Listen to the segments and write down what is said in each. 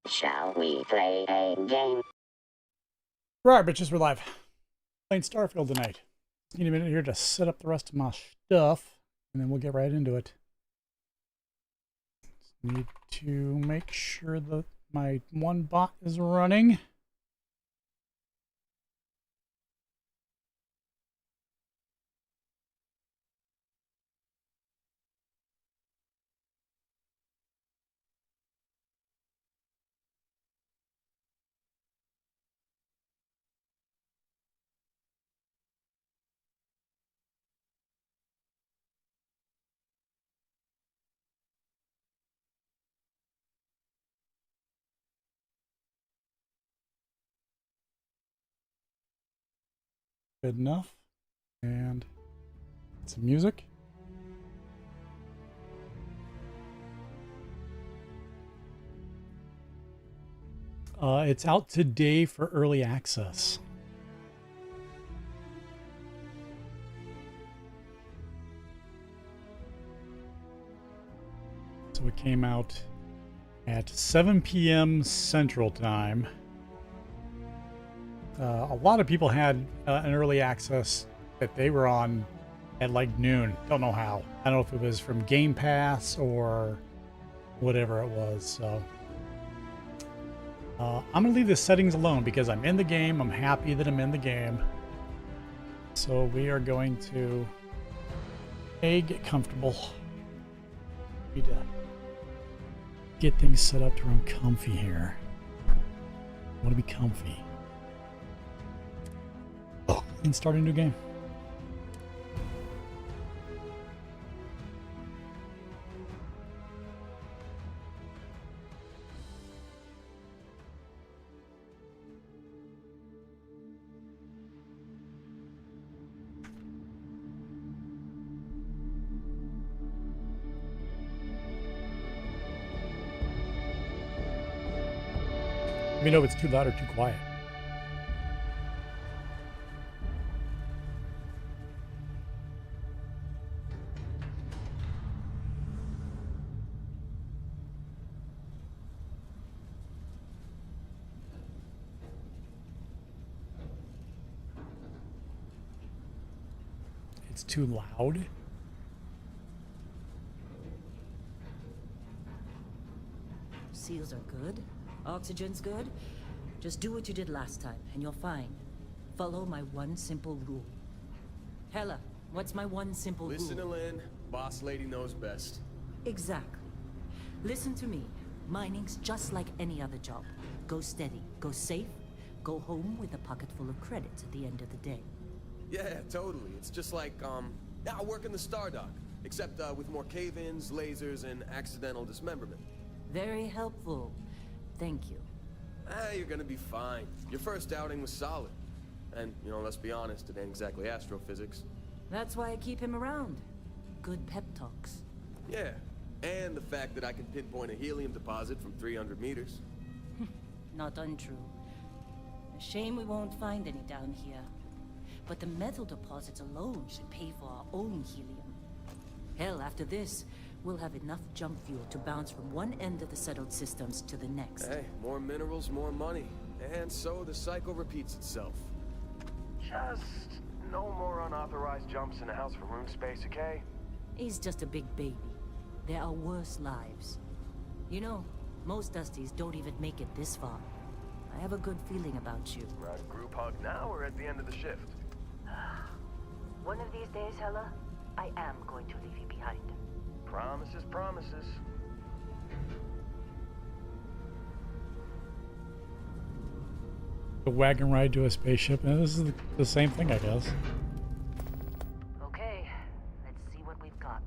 Shall we play a game? Right, bitches, we're live. Playing Starfield tonight. Need a minute here to set up the rest of my stuff, and then we'll get right into it. Need to make sure that my one bot is running. Good enough. And some music. It's out today for early access. So it came out at 7 p.m. Central Time. A lot of people had an early access that they were on at like noon. Don't know how. I don't know if it was from Game Pass or whatever it was. So I'm going to leave the settings alone because I'm in the game. I'm happy that I'm in the game. So we are going to get comfortable. Need to get things set up to where I'm comfy here. I want to be comfy. And start a new game. Let me know if it's too loud or too quiet. It's too loud. Seals are good. Oxygen's good. Just do what you did last time, and you're fine. Follow my one simple rule. Hella, what's my one simple rule? Listen to Lynn. Boss lady knows best. Exactly. Listen to me. Mining's just like any other job. Go steady, go safe, go home with a pocket full of credits at the end of the day. Yeah, totally. It's just like, I work in the Stardock. Except, with more cave-ins, lasers, and accidental dismemberment. Very helpful. Thank you. You're gonna be fine. Your first outing was solid. And, let's be honest, it ain't exactly astrophysics. That's why I keep him around. Good pep talks. Yeah, and the fact that I can pinpoint a helium deposit from 300 meters. Not untrue. A shame we won't find any down here. But the metal deposits alone should pay for our own helium. Hell, after this, we'll have enough jump fuel to bounce from one end of the settled systems to the next. Hey, more minerals, more money. And so the cycle repeats itself. Just no more unauthorized jumps in the house for room space, okay? He's just a big baby. There are worse lives. You know, most Dusties don't even make it this far. I have a good feeling about you. Right, group hug now or at the end of the shift? One of these days, Hella, I am going to leave you behind. Promises, promises. A wagon ride to a spaceship, and this is the same thing, I guess. Okay, let's see what we've got.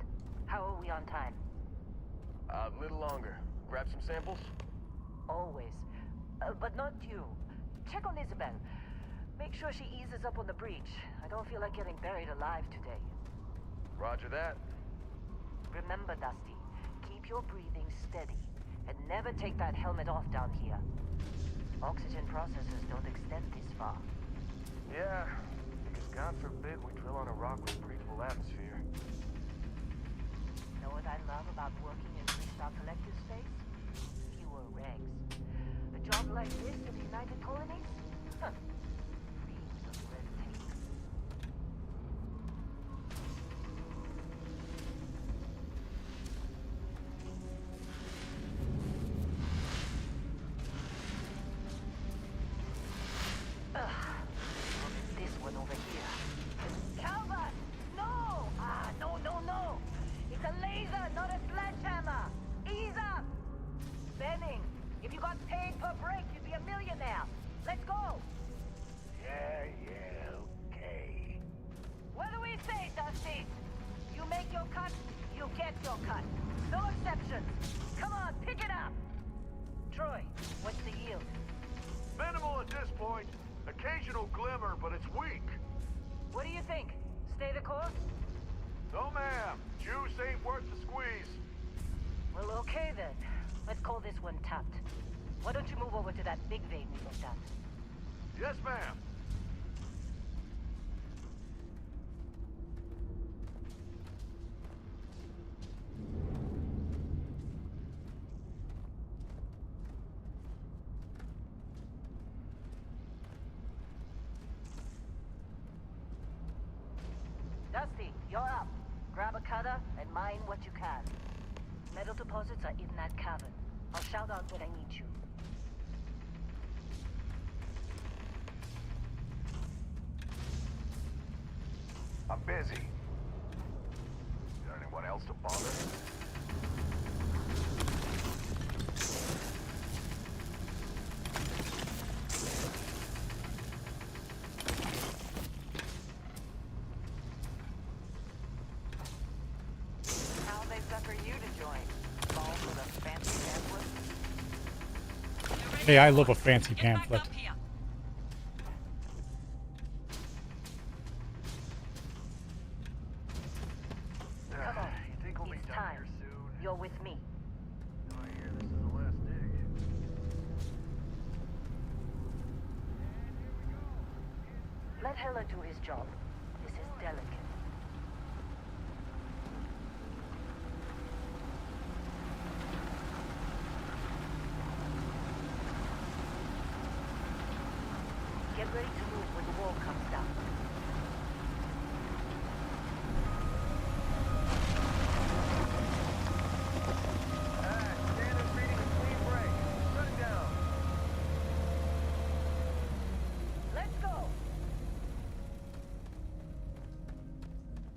How are we on time? A little longer. Grab some samples? Always. But not you. Check on Isabel. Make sure she eases up on the breach. I don't feel like getting buried alive today. Roger that. Remember, Dusty, keep your breathing steady. And never take that helmet off down here. Oxygen processors don't extend this far. Yeah, because God forbid we drill on a rock with breathable atmosphere. Know what I love about working in freestyle collective space? Fewer poor rags. A job like this in the United Colonies? Huh. Reams of red tape. Look at this one over here. Calvert! No! No. It's a laser, not a sledgehammer. Ease up! Benning, if you got paid per break, you'd be a millionaire. Let's go! Yeah, okay. What do we say, Dusty? You make your cut, you get your cut. No exceptions. Come on, pick it up! Troy, what's the yield? Minimal at this point. Occasional glimmer, but it's weak. What do you think? Stay the course? No, ma'am. Juice ain't worth the squeeze. Well, okay then. Let's call this one tapped. Why don't you move over to that big vein we looked at? Yes, ma'am. Dusty, you're up. Grab a cutter and mine what you can. Metal deposits are in that cavern. I'll shout out when I need you. I'm busy. Is there anyone else to bother? How they sucker you to join? Fall with a fancy pamphlet? Hey, I love a fancy pamphlet. Come on. You think we'll be It's done time. here soon? You're with me. I hear this is the last dig. Let Heller do his job. This is delicate. Get ready to move when the wall comes down. Standard reading a clean break. Shut it down. Let's go!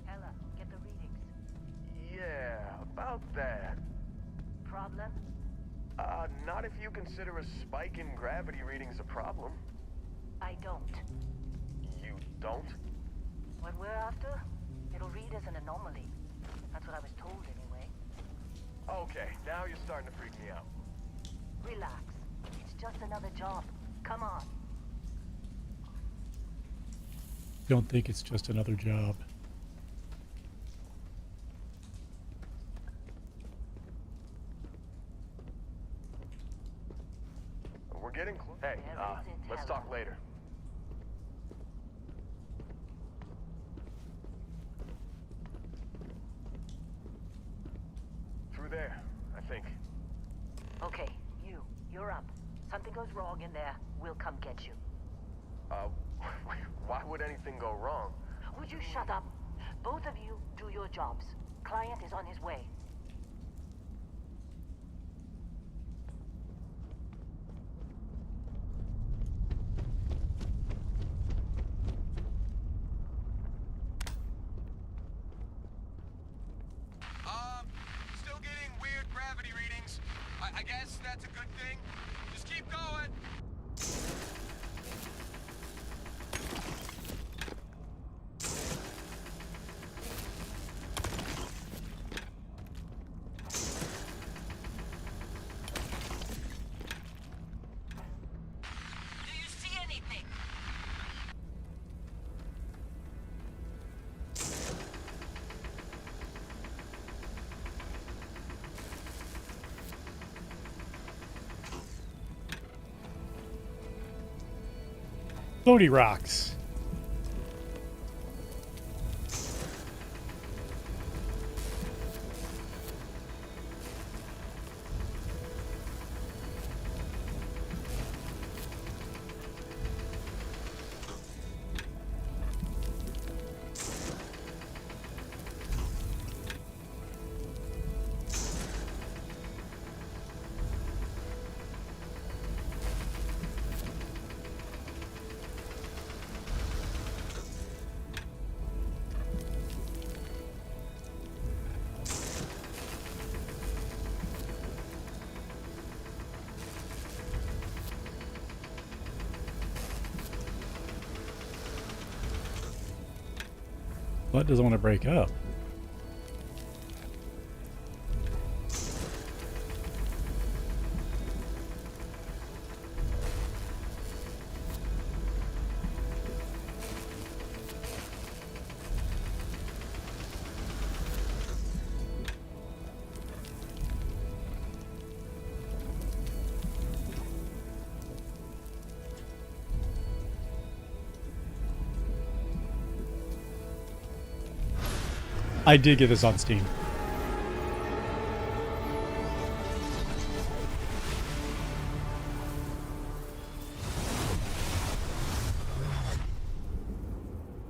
Heller, get the readings. Yeah, about that. Problem? Not if you consider a spike in gravity readings a problem. I don't. You don't? What we're after, it'll read as an anomaly. That's what I was told anyway. Okay, now you're starting to freak me out. Relax. It's just another job. Come on. Don't think it's just another job. We're getting close. Hey, There is it, let's talk later. Through there, I think. Okay, you're up. Something goes wrong in there, we'll come get you. Why would anything go wrong? Would you shut up? Both of you do your jobs. Client is on his way. Still getting weird gravity readings. I guess that's a good thing. Just keep going. Do you see anything? Floaty rocks. Well, it doesn't want to break up. I did get this on Steam.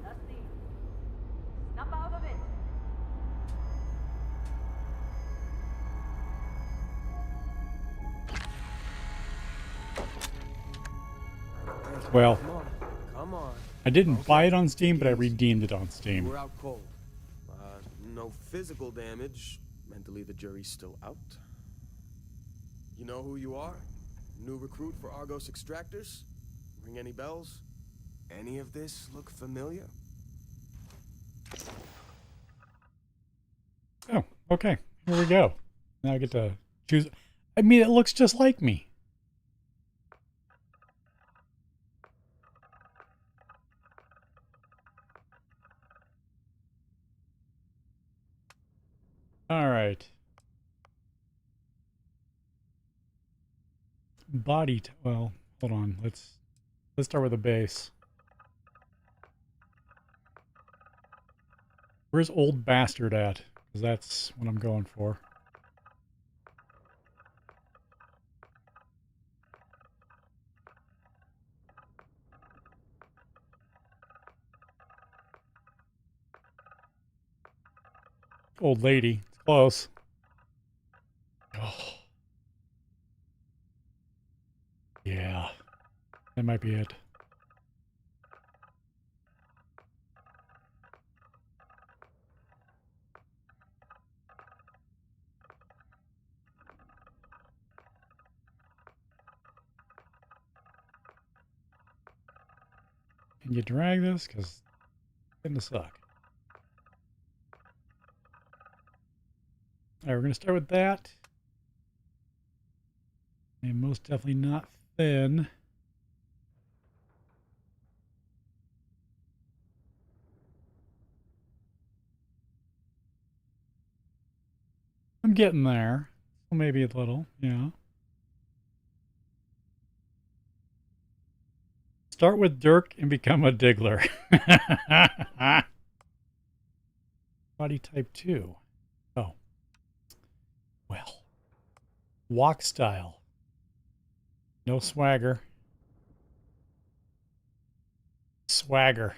Dusty, snap out of it. Well, Come on. Come on. I didn't buy it on Steam, but I redeemed it on Steam. We're out cold. No physical damage. Mentally, the jury's still out. You know who you are? New recruit for Argos Extractors? Ring any bells? Any of this look familiar? Oh, okay. Here we go. Now I get to choose. I mean, it looks just like me. All right. Well, hold on. Let's start with the base. Where's Old Bastard at? Because that's what I'm going for. Old lady. It's close. Oh. Yeah. That might be it. Can you drag this? Because it's going to suck. All right, we're going to start with that. And most definitely not thin. I'm getting there. Well, maybe a little, yeah. Start with Dirk and become a Diggler. Body type 2. Oh. Well. Walk style. No swagger. Swagger.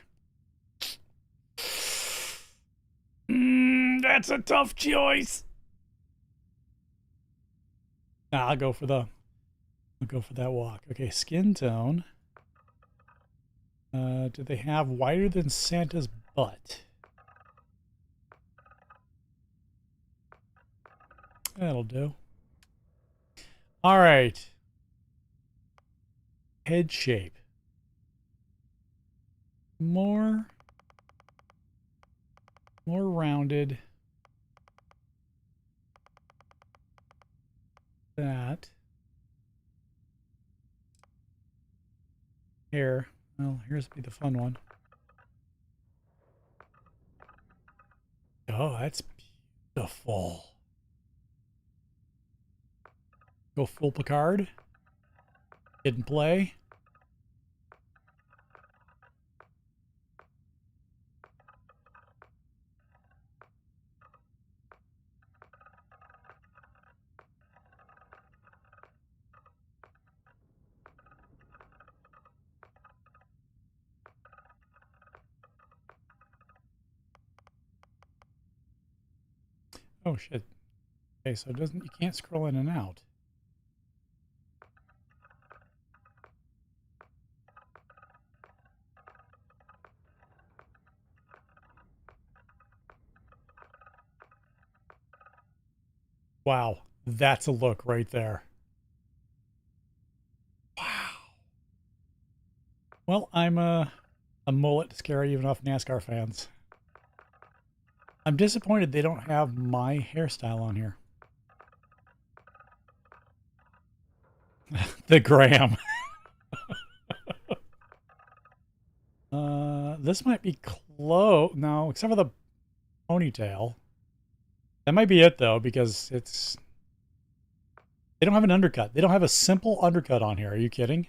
That's a tough choice. Nah, I'll go for that walk. Okay, skin tone. Do they have wider than Santa's butt? That'll do. All right. Head shape. More rounded. That. Hair. Well, here's be the fun one. Oh, that's beautiful. Go full Picard. Hidden play. Oh shit. Okay, so it doesn't, you can't scroll in and out. Wow, that's a look right there. Wow. Well, I'm a mullet to scare even off NASCAR fans. I'm disappointed they don't have my hairstyle on here. The Graham. This might be close. No, except for the ponytail. That might be it, though, because it's... They don't have an undercut. They don't have a simple undercut on here. Are you kidding?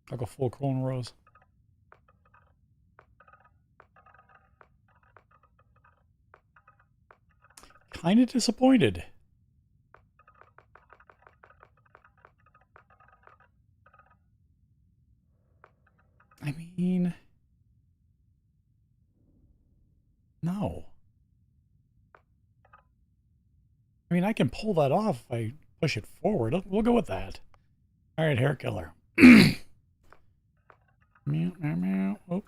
I'll go full cornrows. Kind of disappointed. I mean, no. I mean, I can pull that off if I push it forward. We'll go with that. All right, hair killer. Meow, meow, meow. Oh.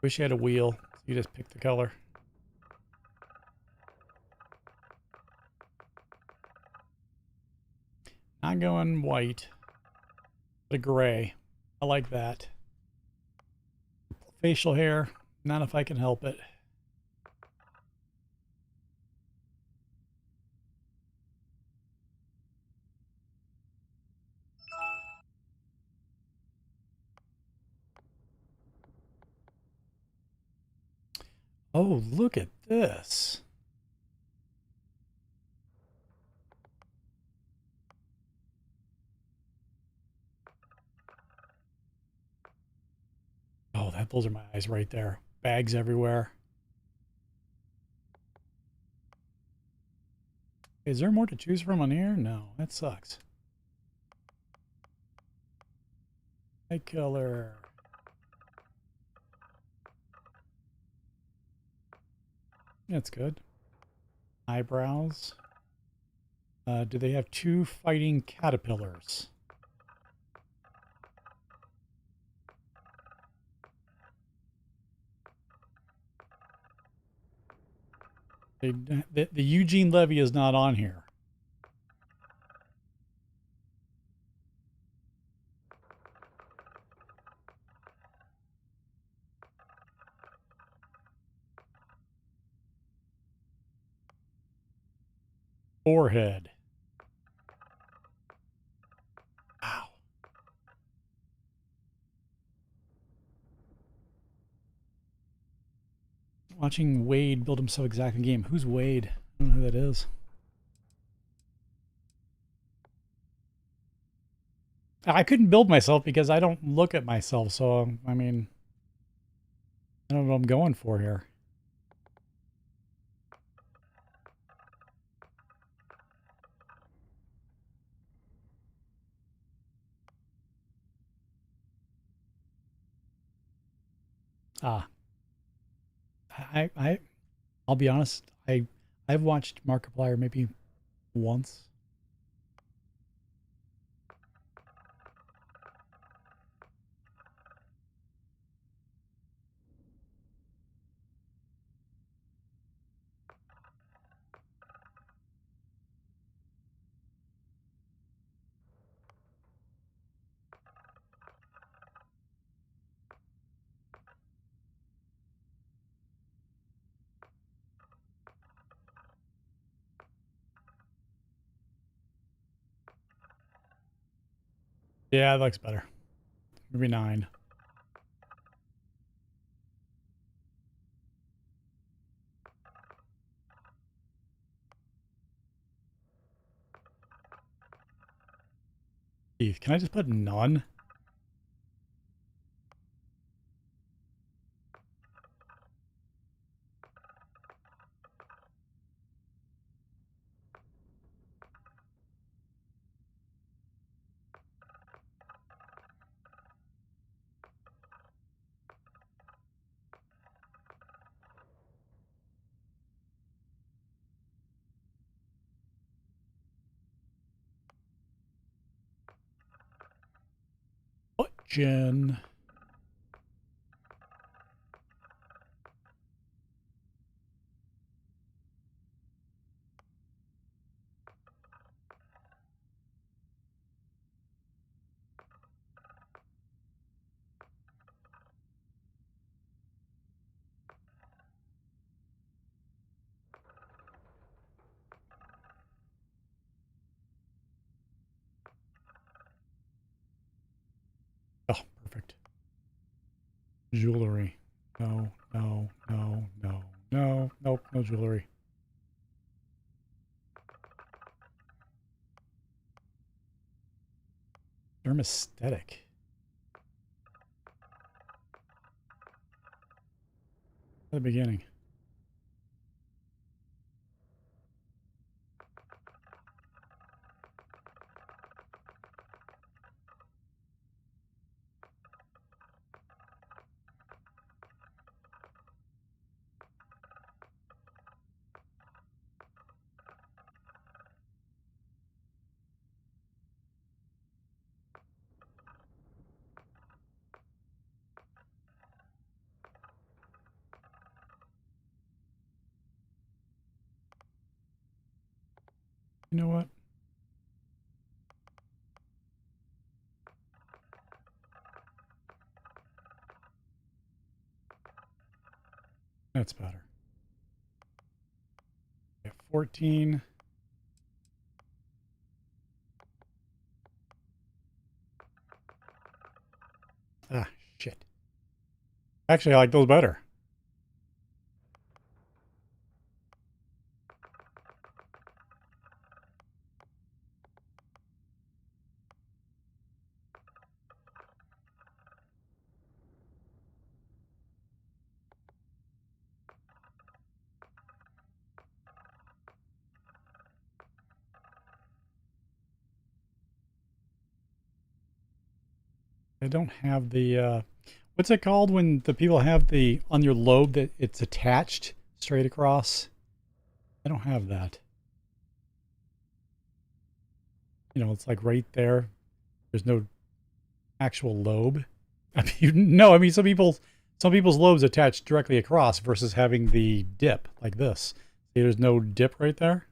Wish you had a wheel. You just pick the color. Not going white, but a gray. I like that. Facial hair, not if I can help it. Oh, look at this. Oh, those are my eyes right there. Bags everywhere. Is there more to choose from on here? No, that sucks. Eye color. That's good. Eyebrows. Do they have 2 fighting caterpillars? The Eugene Levy is not on here. Forehead. Wow. Watching Wade build himself exact game. Who's Wade? I don't know who that is. I couldn't build myself because I don't look at myself. So, I mean, I don't know what I'm going for here. I'll be honest. I've watched Markiplier maybe once. Yeah, that looks better. Maybe 9. Keith, can I just put none? What, Jen? Jewelry. No, no, no, no, no, nope, no jewelry. Thermostatic. At the beginning. You know what? That's better. Okay, 14. Ah, shit. Actually, I like those better. I don't have the, what's it called when the people have the, on your lobe that it's attached straight across? I don't have that. You know, it's like right there. There's no actual lobe. I mean, no, I mean, some people's lobes attach directly across versus having the dip like this. See, there's no dip right there.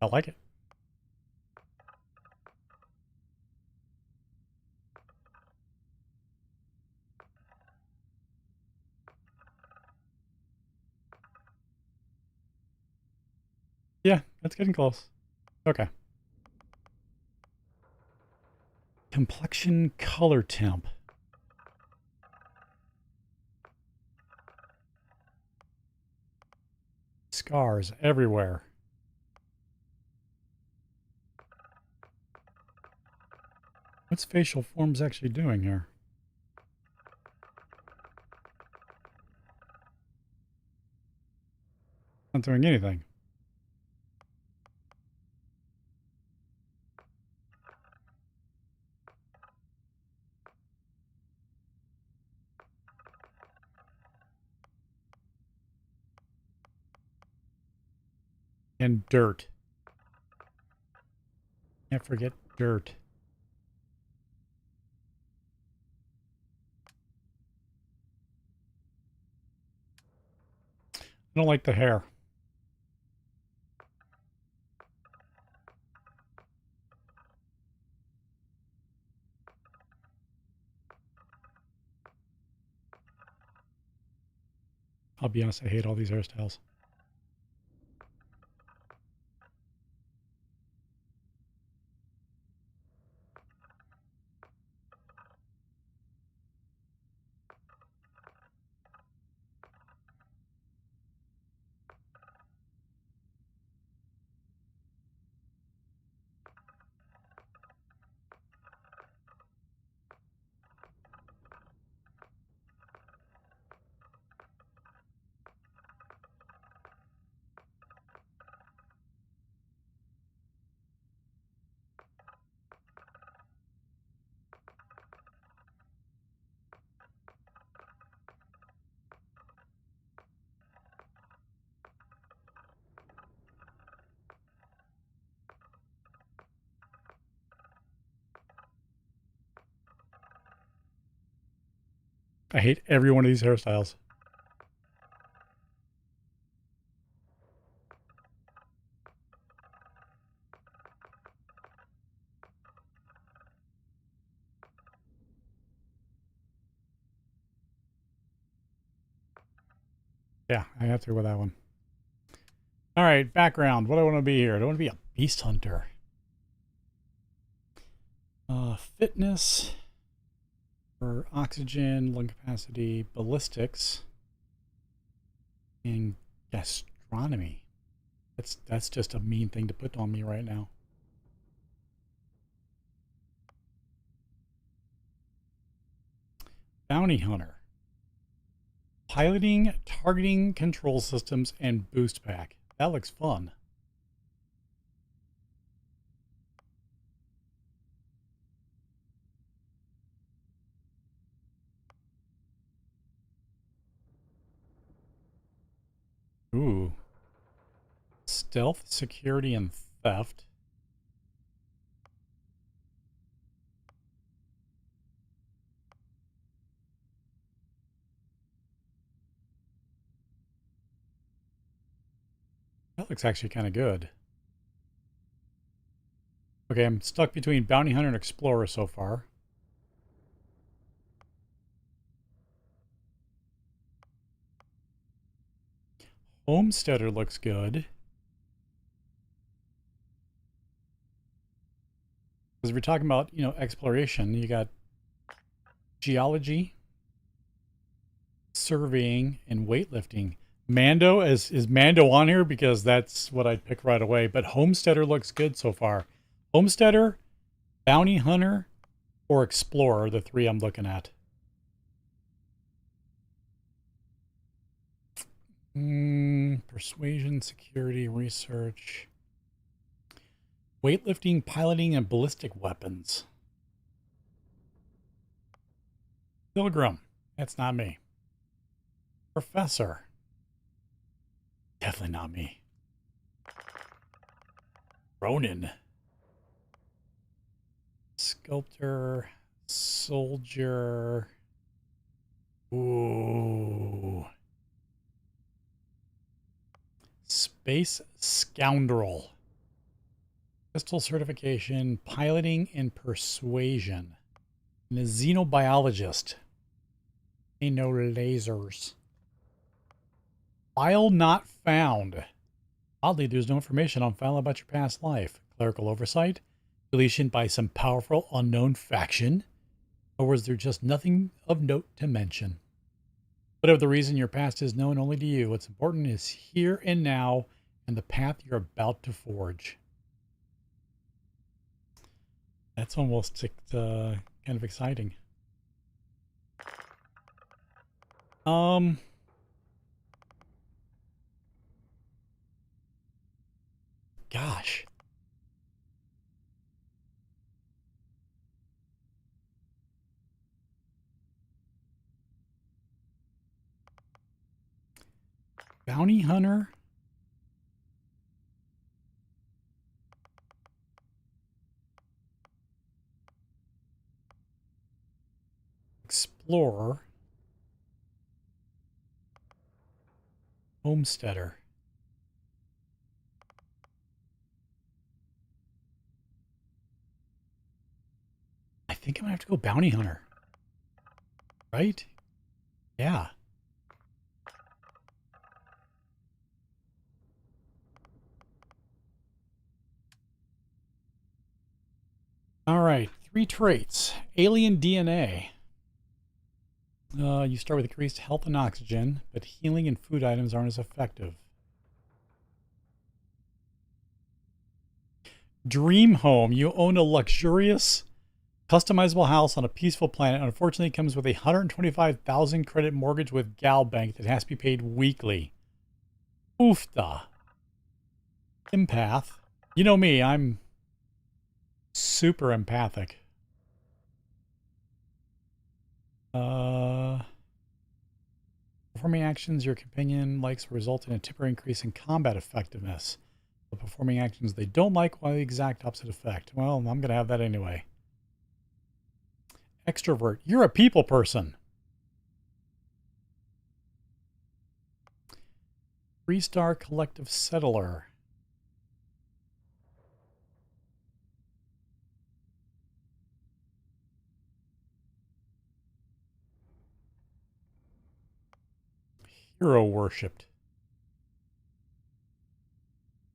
I like it. Yeah, that's getting close. Okay. Complexion color temp. Scars everywhere. What's facial forms actually doing here? Not doing anything. And dirt. Can't forget dirt. I don't like the hair. I'll be honest, I hate all these hairstyles. I hate every one of these hairstyles. Yeah, I have to go with that one. All right, background. What do I want to be here? I don't want to be a beast hunter. Fitness for oxygen, lung capacity, ballistics, and gastronomy. That's just a mean thing to put on me right now. Bounty hunter. Piloting, targeting control systems, and boost pack. That looks fun. Ooh. Stealth, security, and theft. That looks actually kind of good. Okay, I'm stuck between bounty hunter and explorer so far. Homesteader looks good. Because we're talking about, exploration. You got geology, surveying, and weightlifting. Mando, is Mando on here? Because that's what I'd pick right away. But Homesteader looks good so far. Homesteader, Bounty Hunter, or Explorer, the three I'm looking at. Persuasion, security, research. Weightlifting, piloting, and ballistic weapons. Pilgrim. That's not me. Professor. Definitely not me. Ronin. Sculptor. Soldier. Ooh. Space scoundrel. Pistol certification, piloting, and persuasion. And a xenobiologist. Ain't no lasers. File not found. Oddly, there's no information on file about your past life. Clerical oversight, deletion by some powerful unknown faction, or was there just nothing of note to mention? Whatever the reason, your past is known only to you. What's important is here and now and the path you're about to forge. That's almost kind of exciting. Gosh. Bounty hunter. Explorer. Homesteader. I think I'm gonna have to go bounty hunter. Right? Yeah. All right, 3 traits. Alien DNA. You start with increased health and oxygen, but healing and food items aren't as effective. Dream home. You own a luxurious, customizable house on a peaceful planet. Unfortunately, it comes with a 125,000 credit mortgage with Gal Bank that has to be paid weekly. Oofda. Empath. You know me, I'm super empathic. Performing actions your companion likes will result in a temporary increase in combat effectiveness. But performing actions they don't like will have the exact opposite effect. Well, I'm going to have that anyway. Extrovert. You're a people person. 3-star collective settler. Hero worshipped.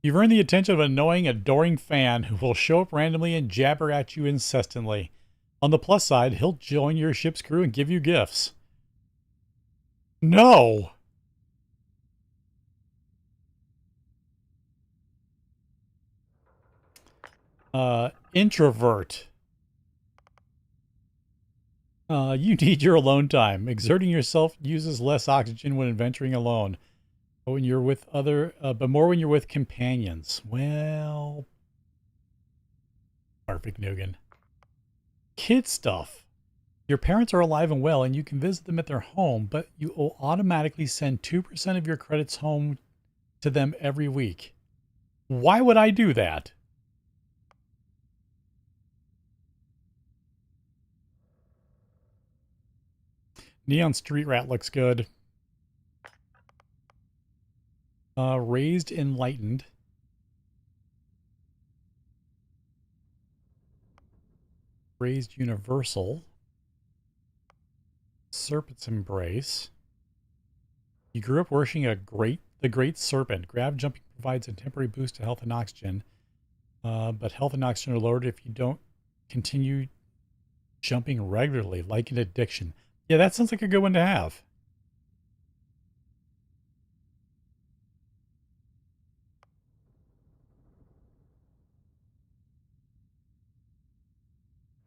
You've earned the attention of an annoying, adoring fan who will show up randomly and jabber at you incessantly. On the plus side, he'll join your ship's crew and give you gifts. No! Introvert. You need your alone time. Exerting yourself uses less oxygen when adventuring alone. But when you're with but more when you're with companions. Well, perfect Nugan. Kid stuff. Your parents are alive and well, and you can visit them at their home, but you will automatically send 2% of your credits home to them every week. Why would I do that? Neon Street Rat looks good. Raised Enlightened. Raised Universal. Serpent's Embrace. You grew up worshiping the Great Serpent. Grab jumping provides a temporary boost to health and oxygen. But health and oxygen are lowered if you don't continue jumping regularly, like an addiction. Yeah, that sounds like a good one to have.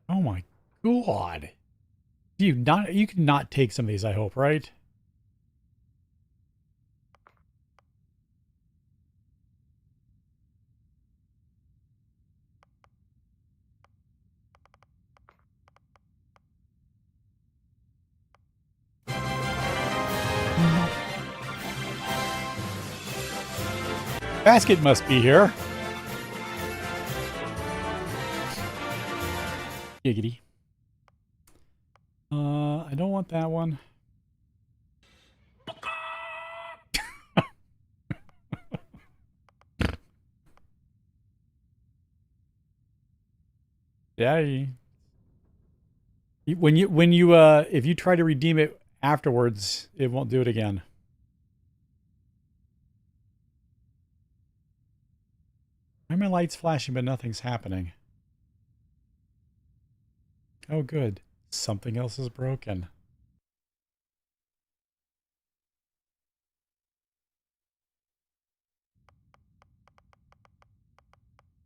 Oh my God. You can not take some of these, I hope, right? Basket must be here. Giggity. I don't want that one. Yeah. If you try to redeem it afterwards, it won't do it again. Why are my lights flashing but nothing's happening? Oh, good. Something else is broken.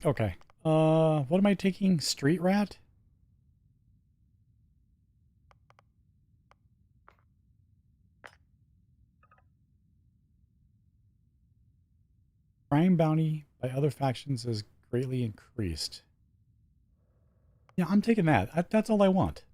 Okay. What am I taking? Street Rat? Crime bounty by other factions is greatly increased. Yeah, I'm taking that. That's all I want.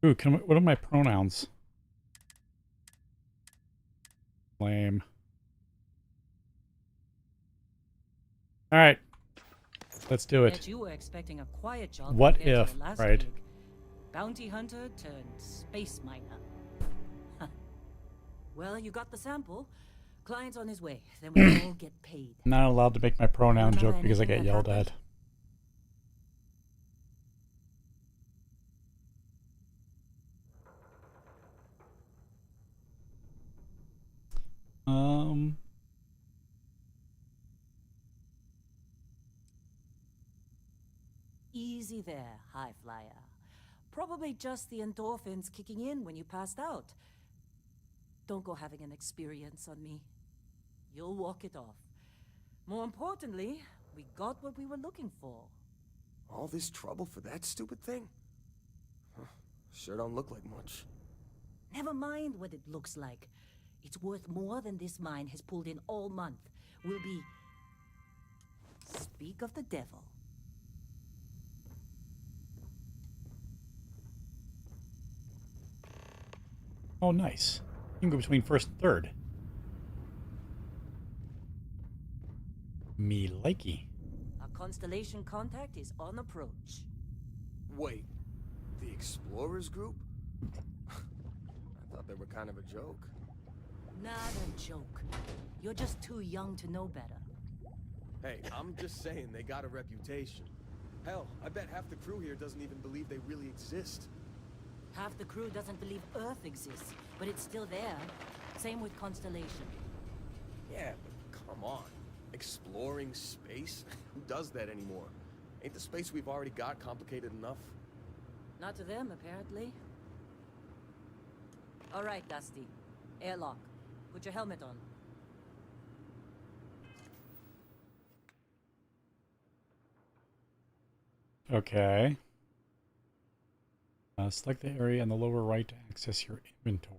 Ooh, what are my pronouns? Lame. All right. Let's do it. Bet you were expecting a quiet job. What compared to if, the last right? gig. Bounty hunter turned space miner. Huh. Well, you got the sample. Client's on his way. Then we all get paid. I'm not allowed to make my pronoun Remember joke because I anything get that yelled happened? at. Easy there, high flyer. Probably just the endorphins kicking in when you passed out. Don't go having an experience on me. You'll walk it off. More importantly, we got what we were looking for. All this trouble for that stupid thing? Huh, sure don't look like much. Never mind what it looks like. It's worth more than this mine has pulled in all month. We'll be... Speak of the devil. Oh, nice. You can go between first and third. Me likey. Our Constellation contact is on approach. Wait, the Explorers group? Thought they were kind of a joke. Not a joke. You're just too young to know better. Hey, I'm just saying they got a reputation. Hell, I bet half the crew here doesn't even believe they really exist. Half the crew doesn't believe Earth exists, but it's still there. Same with Constellation. Yeah, but come on. Exploring space? Who does that anymore? Ain't the space we've already got complicated enough? Not to them, apparently. All right, Dusty. Airlock. Put your helmet on. Okay. Select the area in the lower right to access your inventory.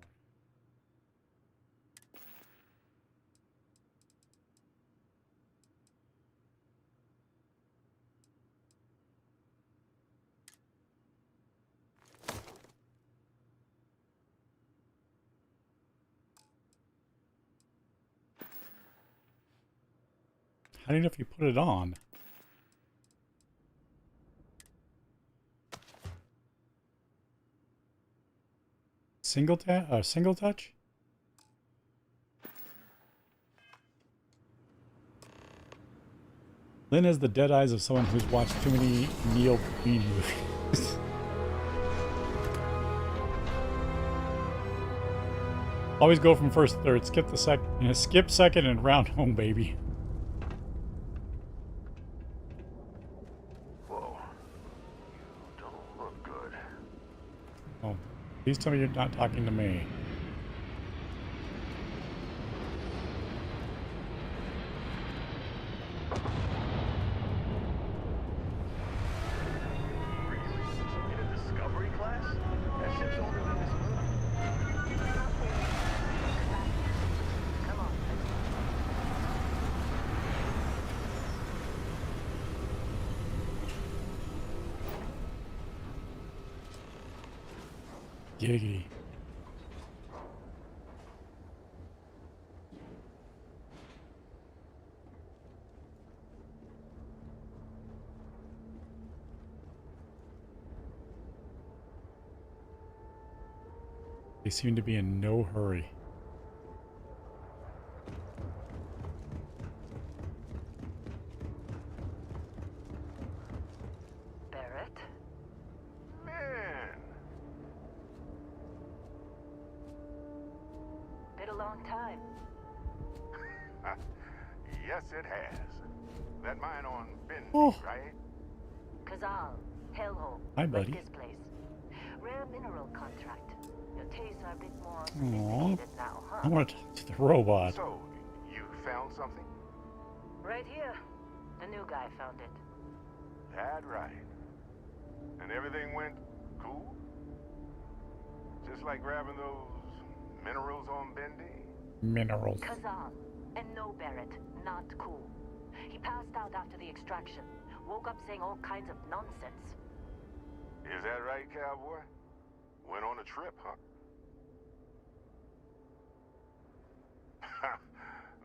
How do you know if you put it on? Single touch? Lynn has the dead eyes of someone who's watched too many Neil Breen movies. Always go from first to third. Skip second and round home, baby. Whoa. You don't look good. Oh, please tell me you're not talking to me. In a discovery class? That ship's older than this moon. Come on, Giggity. They seem to be in no hurry. Barrett. Man. Been a long time. Yes, it has. That mine on Bendy, Oh. right? Kazal. Hellhole. Hi, buddy. Like this place. Rare mineral contract. Your tastes are a bit more Aw. sophisticated now, I huh? want to talk to the robot. So, you found something? Right here. The new guy found it. That right. And everything went cool? Just like grabbing those minerals on Bendy? Minerals. Kazal. And no, Barrett. Not cool. He passed out after the extraction. Woke up saying all kinds of nonsense. Is that right, cowboy? Went on a trip, huh?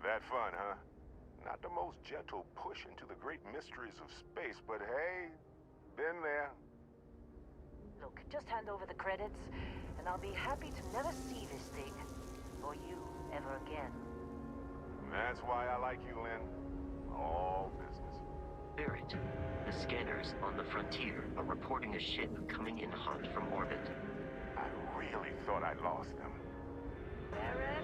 That fun, huh? Not the most gentle push into the great mysteries of space, but hey, been there. Look, just hand over the credits, and I'll be happy to never see this thing, or you, ever again. That's why I like you, Lynn. All business. Barrett, the scanners on the frontier are reporting a ship coming in hot from orbit. I really thought I lost them. Barrett?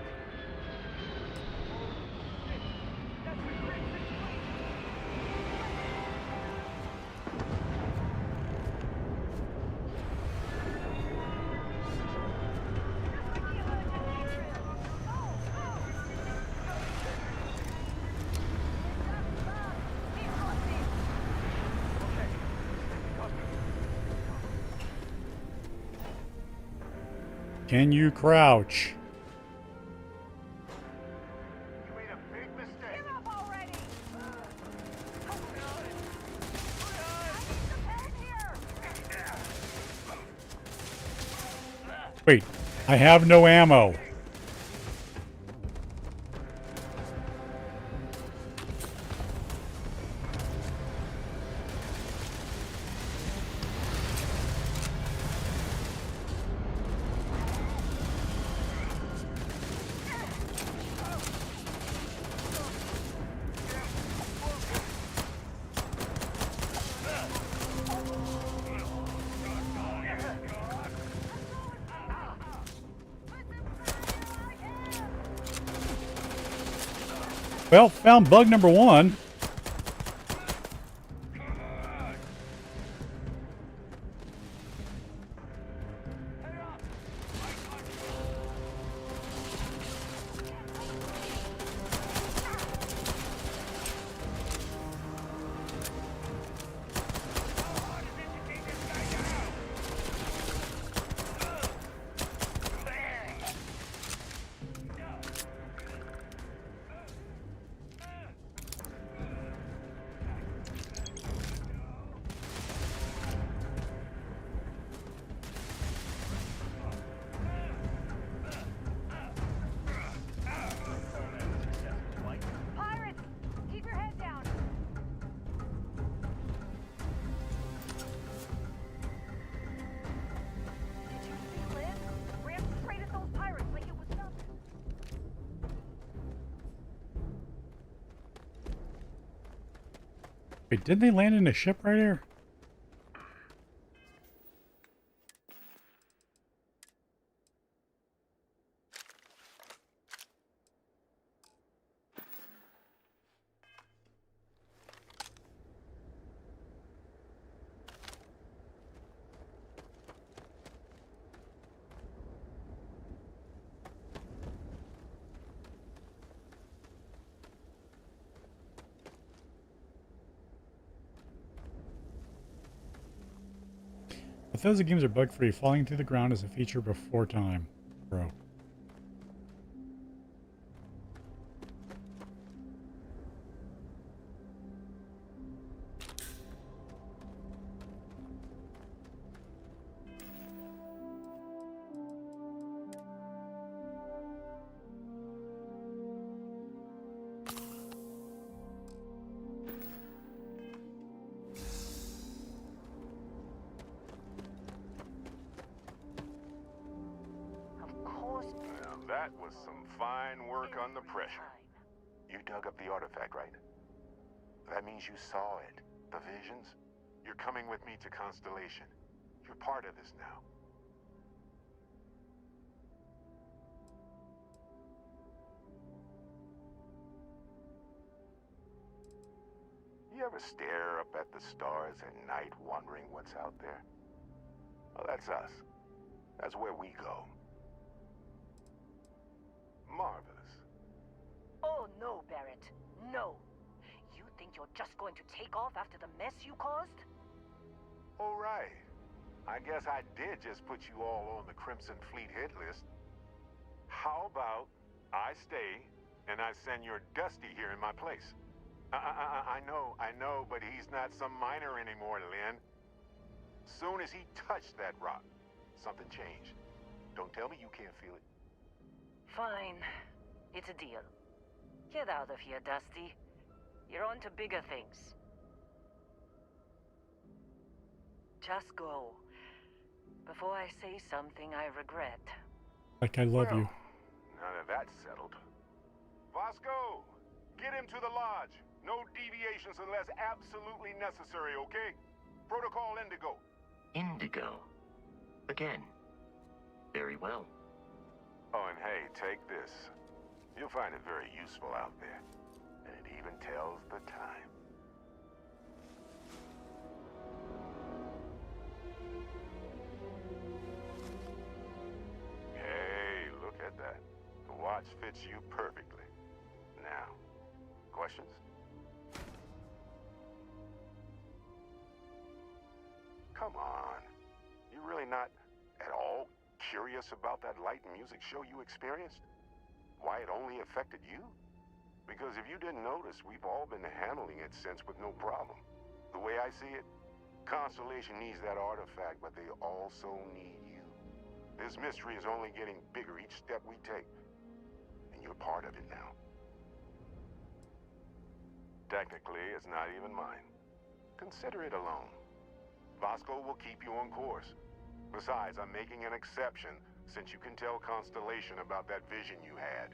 Can you crouch? You made a big mistake. Give up already! I need some help here! Wait, I have no ammo. Well, found bug number 1. Pirates! Keep your head down! Did you see Lynn? Ran straight at those pirates like it was nothing. Wait, didn't they land in a ship right here? Bethesda games are bug-free. Falling through the ground is a feature before time. Bro. That was some fine work under pressure. You dug up the artifact, right? That means you saw it. The visions? You're coming with me to Constellation. You're part of this now. You ever stare up at the stars at night wondering what's out there? Well, that's us. That's where we go. Marvelous. Oh no, Barrett. No. You think you're just going to take off after the mess you caused? All right. I guess I did just put you all on the Crimson Fleet hit list. How about I stay and I send your Dusty here in my place? I know, but he's not some miner anymore, Lynn. Soon as he touched that rock, something changed. Don't tell me you can't feel it. Fine. It's a deal. Get out of here, Dusty. You're on to bigger things. Just go. Before I say something I regret. Like I love you. Now that that's settled. Vasco, get him to the lodge. No deviations unless absolutely necessary, okay? Protocol Indigo. Indigo. Again. Very well. Oh, and hey, take this. You'll find it very useful out there. And it even tells the time. Hey, look at that. The watch fits you perfectly. Now, questions? Come on. You really not at all curious about that light and music show you experienced? Why it only affected you? Because if you didn't notice, we've all been handling it since with no problem. The way I see it, Constellation needs that artifact, but they also need you. This mystery is only getting bigger each step we take. And you're part of it now. Technically, it's not even mine. Consider it alone. Vasco will keep you on course. Besides, I'm making an exception since you can tell Constellation about that vision you had.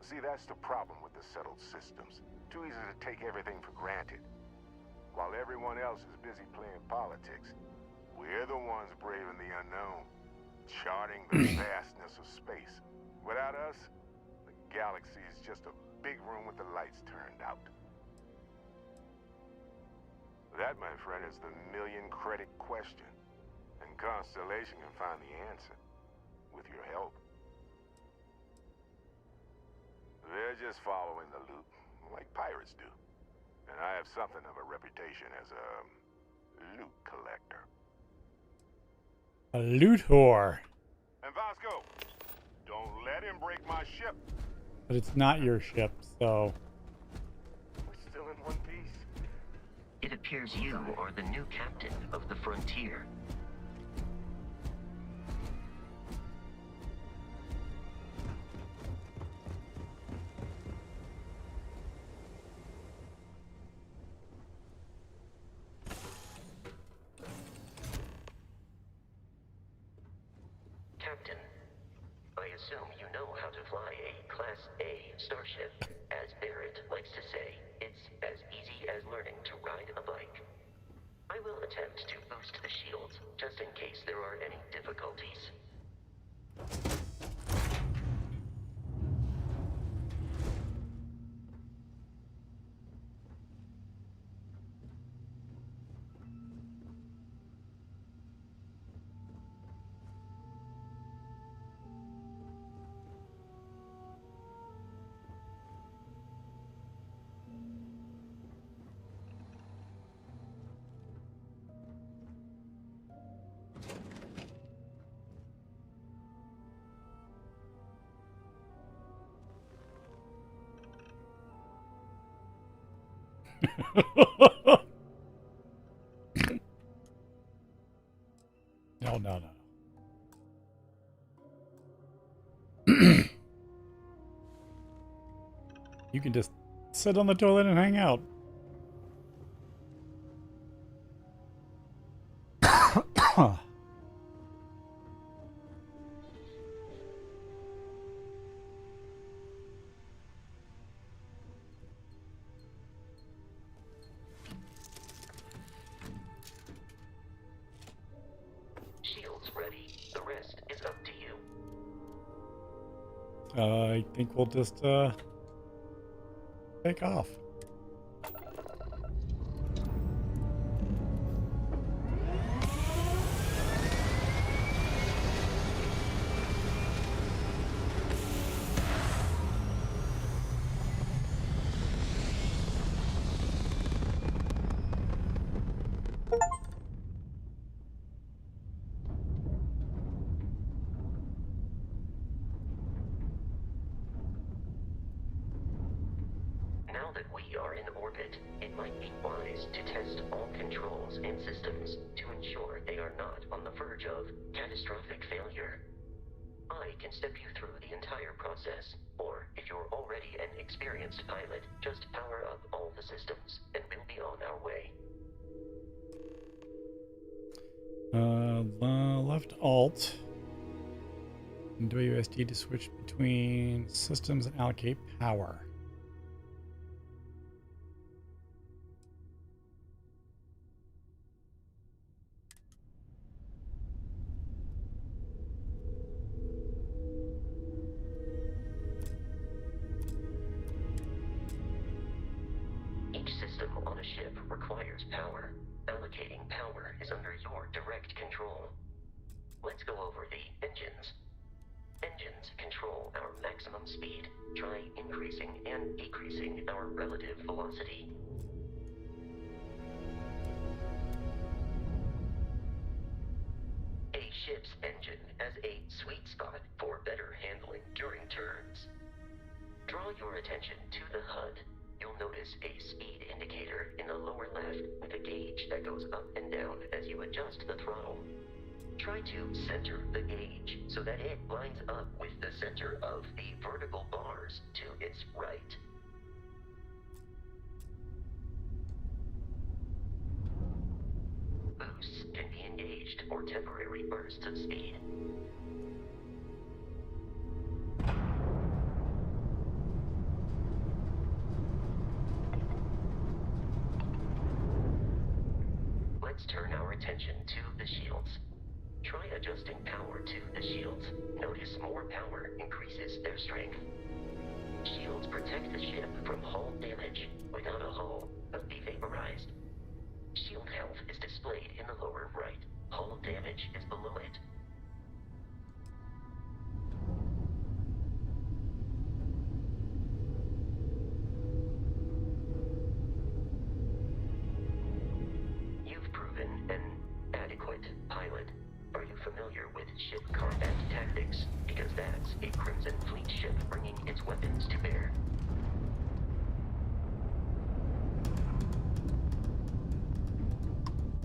See, that's the problem with the settled systems. Too easy to take everything for granted. While everyone else is busy playing politics, we're the ones braving the unknown, charting the vastness of space. Without us, galaxy is just a big room with the lights turned out. That, my friend, is the million-credit question. And Constellation can find the answer. With your help. They're just following the loot, like pirates do. And I have something of a reputation as a loot collector. A loot whore. And Vasco, don't let him break my ship. But it's not your ship, so... We're still in one piece. It appears you are the new captain of the Frontier. Captain, I assume you know how to fly a Class A starship. As Barrett likes to say, it's as easy as learning to ride a bike. I will attempt to boost the shields, just in case there are any difficulties. No. You can just sit on the toilet and hang out. Shields ready. The rest is up to you. I think we'll just take off. Now that we are in orbit, it might be wise to test all controls and systems to ensure they are not on the verge of catastrophic failure. I can step you through the entire process, or if you're already an experienced pilot, just power up all the systems, and we'll be on our way. Left Alt and WSD to switch between systems and allocate power. Each system on a ship requires power. Allocating power is under your direct control. Let's go over the engines. Engines control our maximum speed. Try increasing and decreasing our relative velocity. A ship's engine has a sweet spot for better handling during turns. Draw your attention to the HUD. You'll notice a speed indicator in the lower left with a gauge that goes up and down as you adjust the throttle. Try to center the gauge so that it lines up with the center of the vertical bars to its right. Boosts can be engaged for temporary bursts of speed. Let's turn our attention to the shields. Try adjusting power to the shields. Notice more power increases their strength. Shields protect the ship from hull damage. Without a hull, it'll be vaporized. Shield health is displayed in the lower right. Hull damage is below it. You've proven an adequate pilot. Are you familiar with ship combat tactics? Because that's a Crimson Fleet ship bringing its weapons to bear.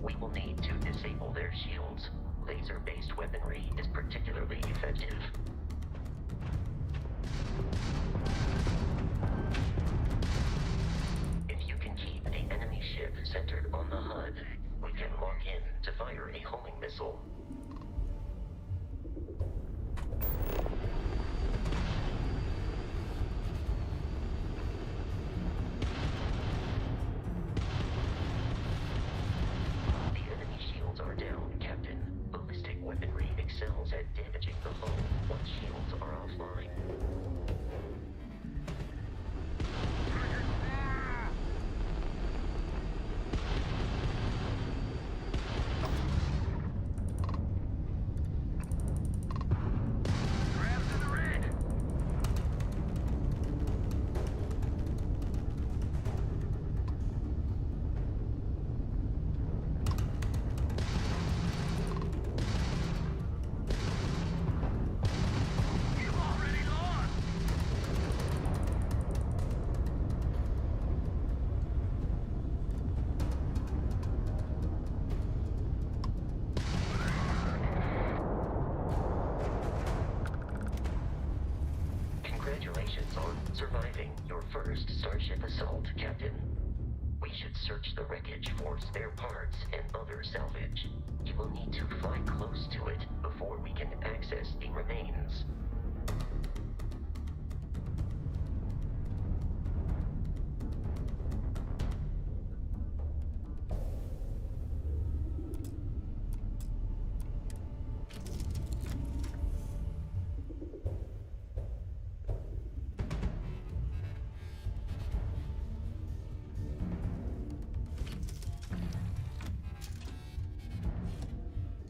We will need to disable their shields. Laser-based weaponry is particularly effective. If you can keep the enemy ship centered on the HUD, we can lock in to fire a homing missile. The enemy shields are down, Captain. Ballistic weaponry excels at damaging the hull once shields are offline. Congratulations on surviving your first Starship assault, Captain. We should search the wreckage for spare parts and other salvage. You will need to fly close to it before we can access the remains.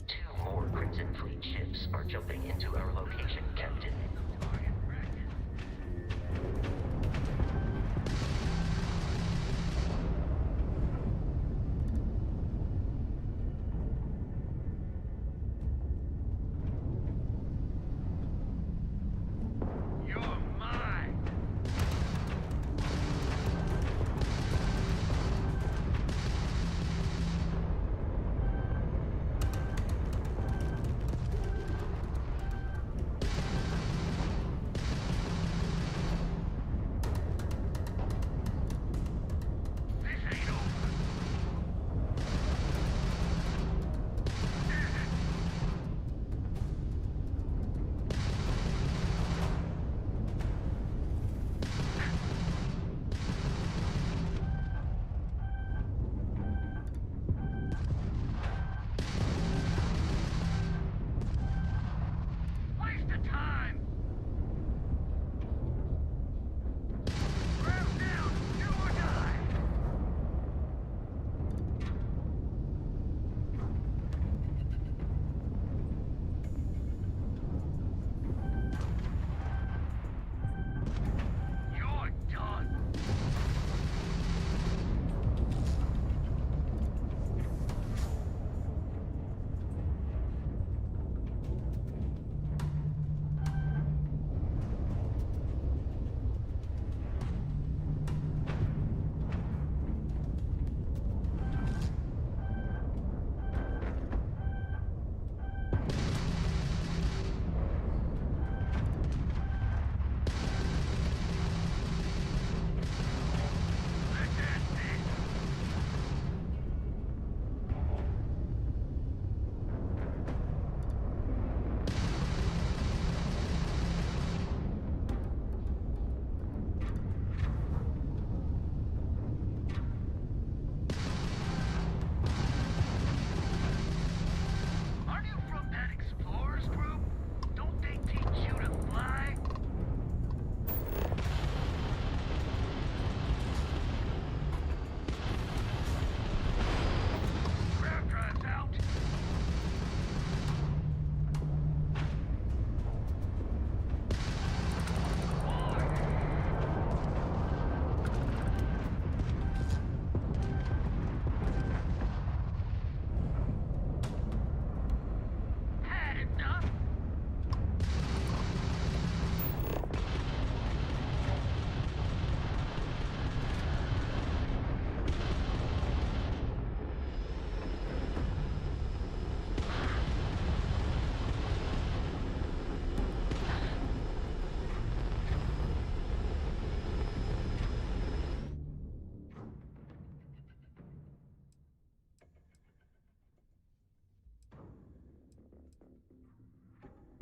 Two more Crimson Fleet ships are jumping into our location, Captain.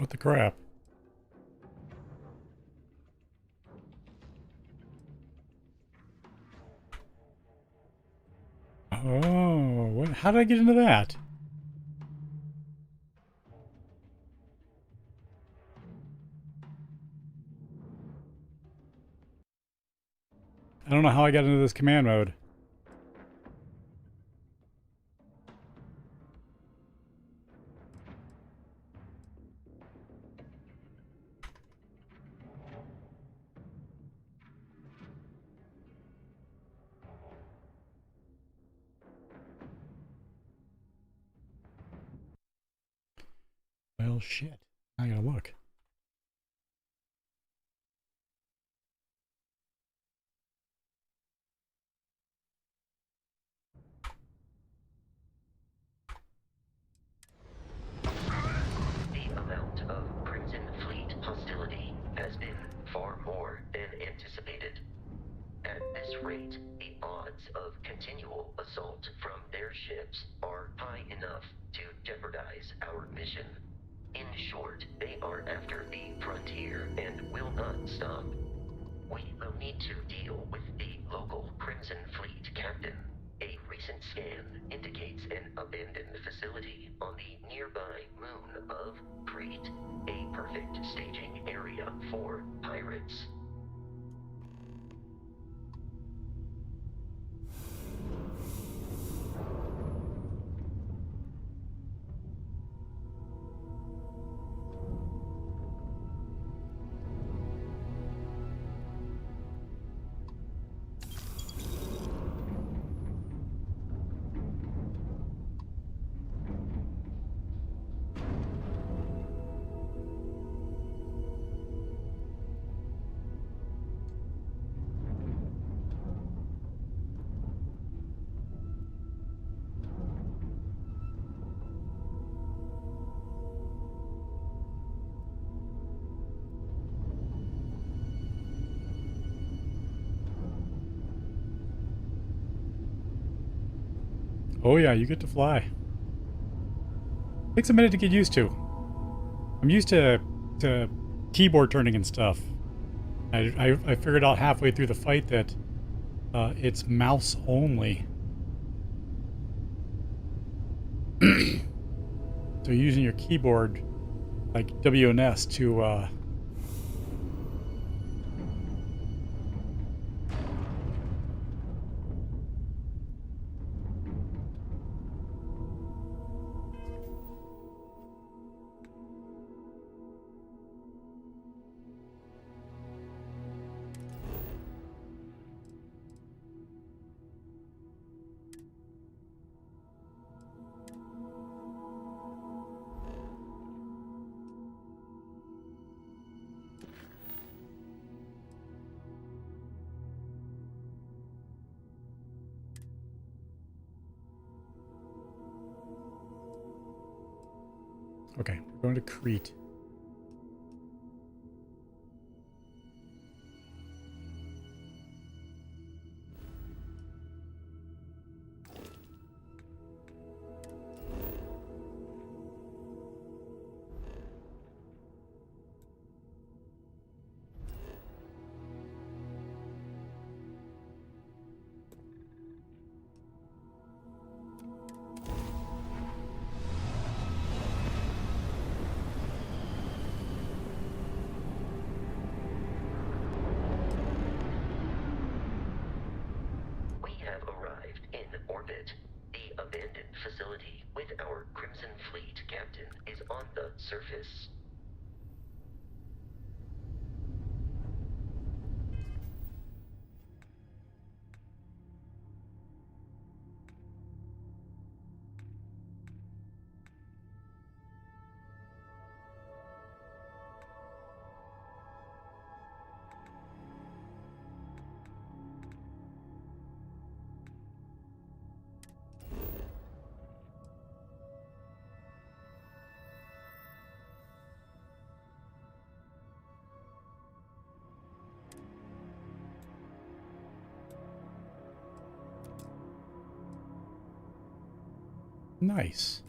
What the crap? Oh, what, how did I get into that? I don't know how I got into this command mode. Well, shit. I gotta look. The amount of Crimson Fleet hostility has been far more than anticipated. At this rate, the odds of continual assault from their ships are high enough to jeopardize our mission. In short, they are after the frontier and will not stop. We will need to deal with the local Crimson Fleet captain. A recent scan indicates an abandoned facility on the nearby moon of Crete, a perfect staging area for pirates. Oh yeah, you get to fly. Takes a minute to get used to. I'm used to keyboard turning and stuff. I figured out halfway through the fight that it's mouse only. So using your keyboard like W and S to okay, we're going to Crete. We have arrived in orbit. The abandoned facility with our Crimson Fleet captain is on the surface. Nice.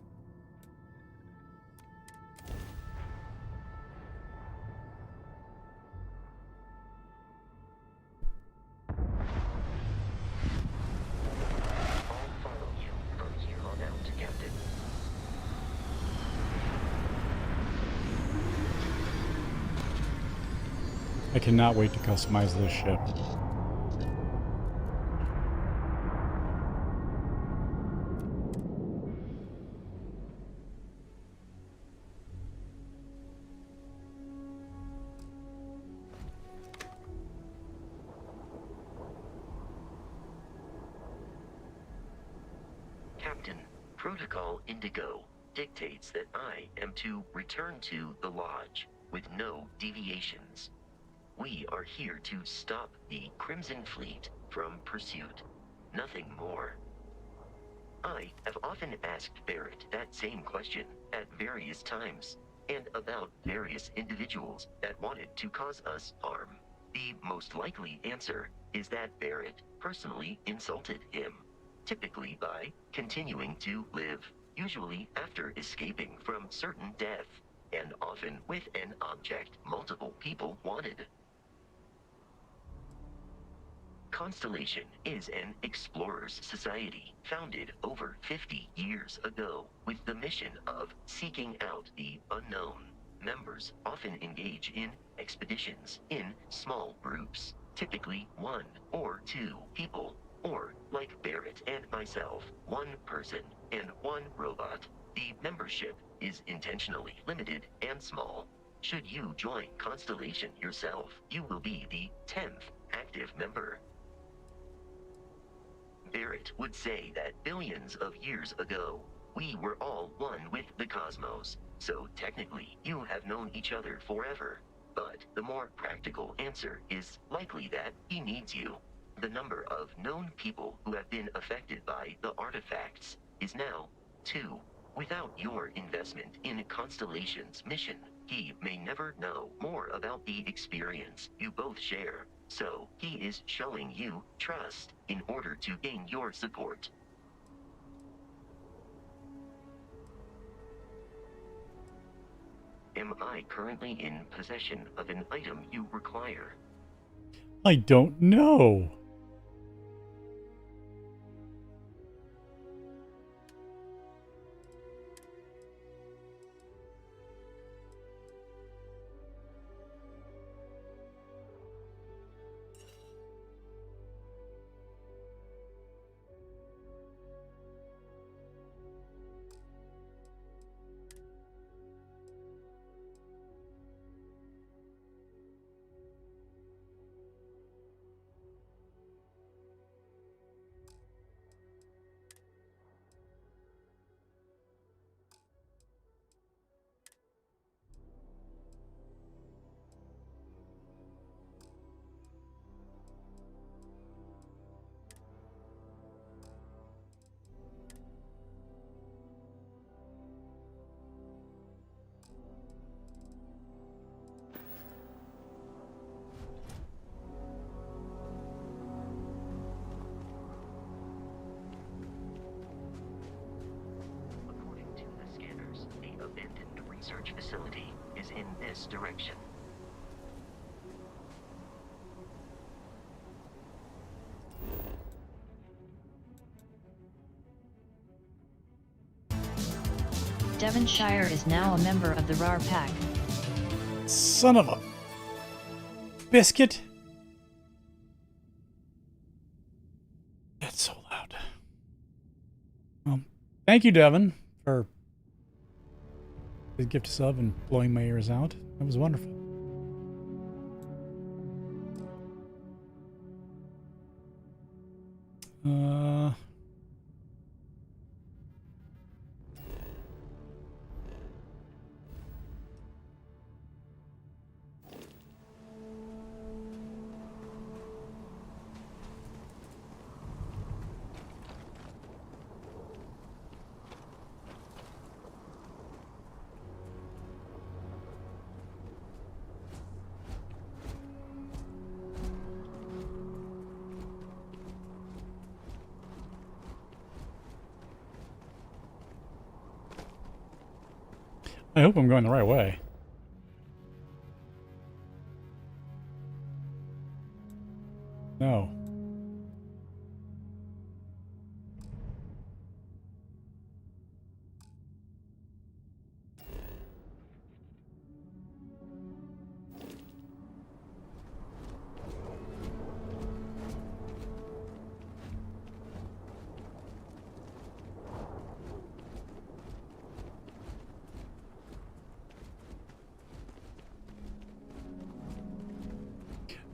I cannot wait to customize this ship. Captain, Protocol Indigo dictates that I am to return to the Lodge with no deviations. We are here to stop the Crimson Fleet from pursuit. Nothing more. I have often asked Barrett that same question at various times, and about various individuals that wanted to cause us harm. The most likely answer is that Barrett personally insulted him, typically by continuing to live, usually after escaping from certain death, and often with an object multiple people wanted. Constellation is an explorers society founded over 50 years ago with the mission of seeking out the unknown. Members often engage in expeditions in small groups, typically 1 or 2 people, or like Barrett and myself, 1 person and 1 robot. The membership is intentionally limited and small. Should you join Constellation yourself, you will be the 10th active member. Barrett would say that billions of years ago, we were all one with the cosmos, so technically you have known each other forever. But the more practical answer is likely that he needs you. The number of known people who have been affected by the artifacts is now 2. Without your investment in Constellation's mission, he may never know more about the experience you both share. So, he is showing you trust in order to gain your support. Am I currently in possession of an item you require? I don't know. Research facility is in this direction. Devonshire is now a member of the RAR Pack. Son of a biscuit. That's so loud. Well, thank you, Devon, for the gift sub and blowing my ears out. That was wonderful. I hope I'm going the right way. No.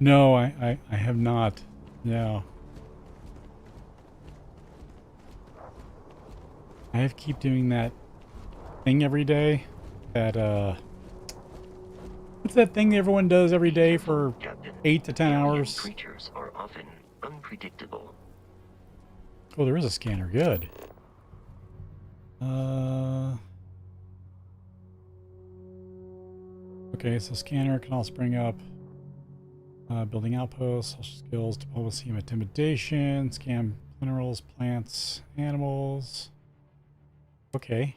No, I have not. Yeah. I have to keep doing that thing every day. That, what's that thing everyone does every day for 8 to 10 hours? Creatures are often unpredictable. Oh, there is a scanner. Good. Okay, so scanner can also bring up building outposts, social skills, diplomacy, and intimidation, scan minerals, plants, animals. Okay.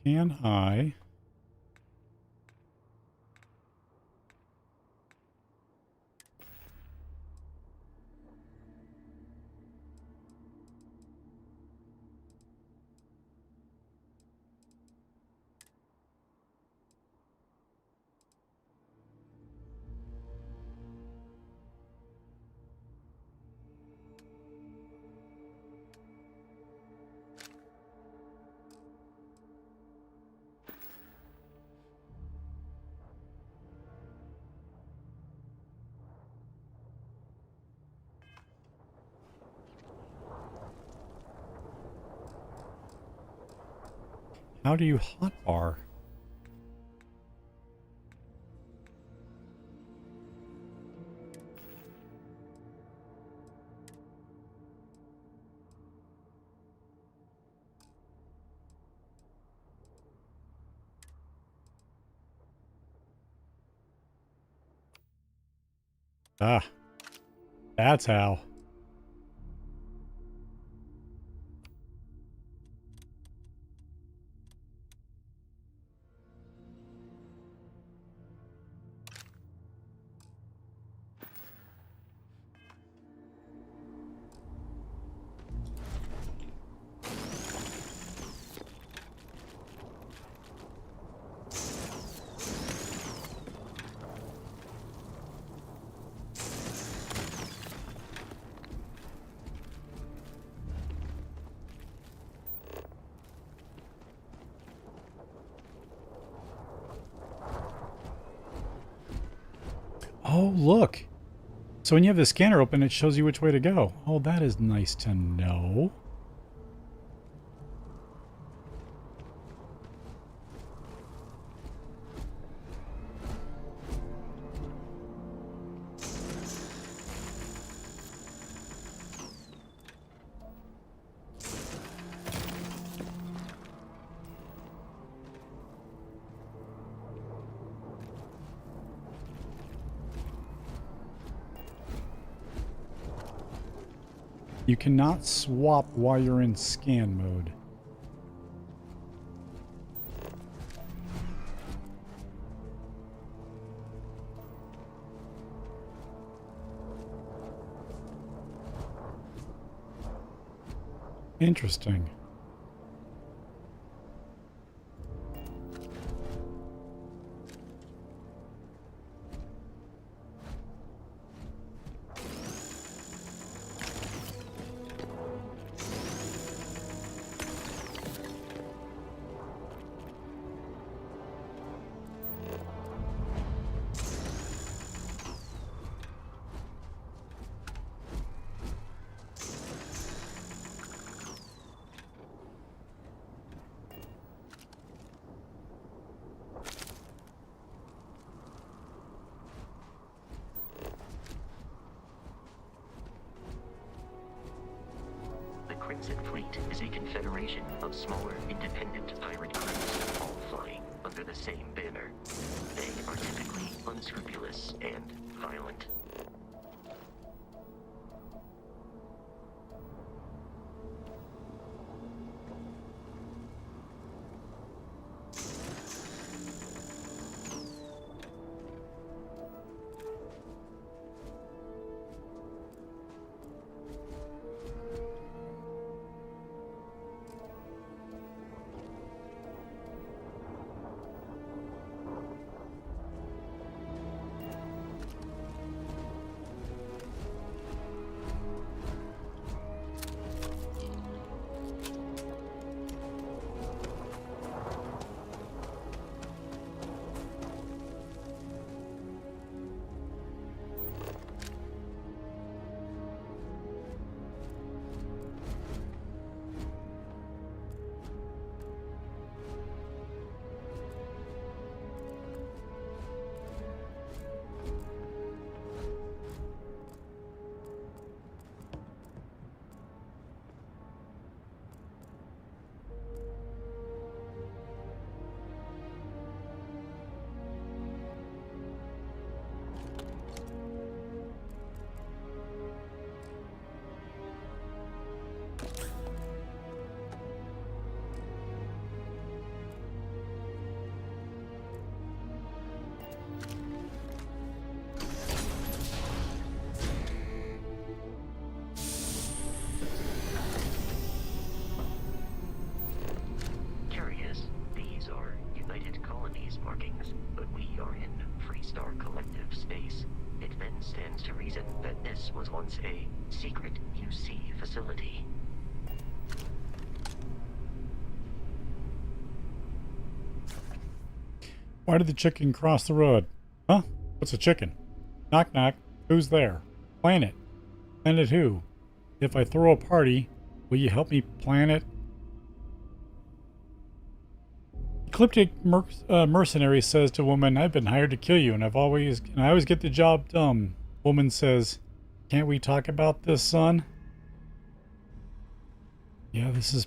Can I... How do you hotbar? Ah, that's how. Oh, look. So when you have the scanner open, it shows you which way to go. Oh, that is nice to know. You cannot swap while you're in scan mode. Interesting. Crimson Fleet is a confederation of smaller, independent pirate crews, all flying under the same banner. They are typically unscrupulous and violent. Stands to reason that this was once a secret UC facility. Why did the chicken cross the road? Huh? What's a chicken? Knock knock. Who's there? Planet. Planet who? If I throw a party, will you help me plan it? Ecliptic mercenary says to woman, I've been hired to kill you, and I always get the job done. Woman says, can't we talk about this, son? Yeah, this is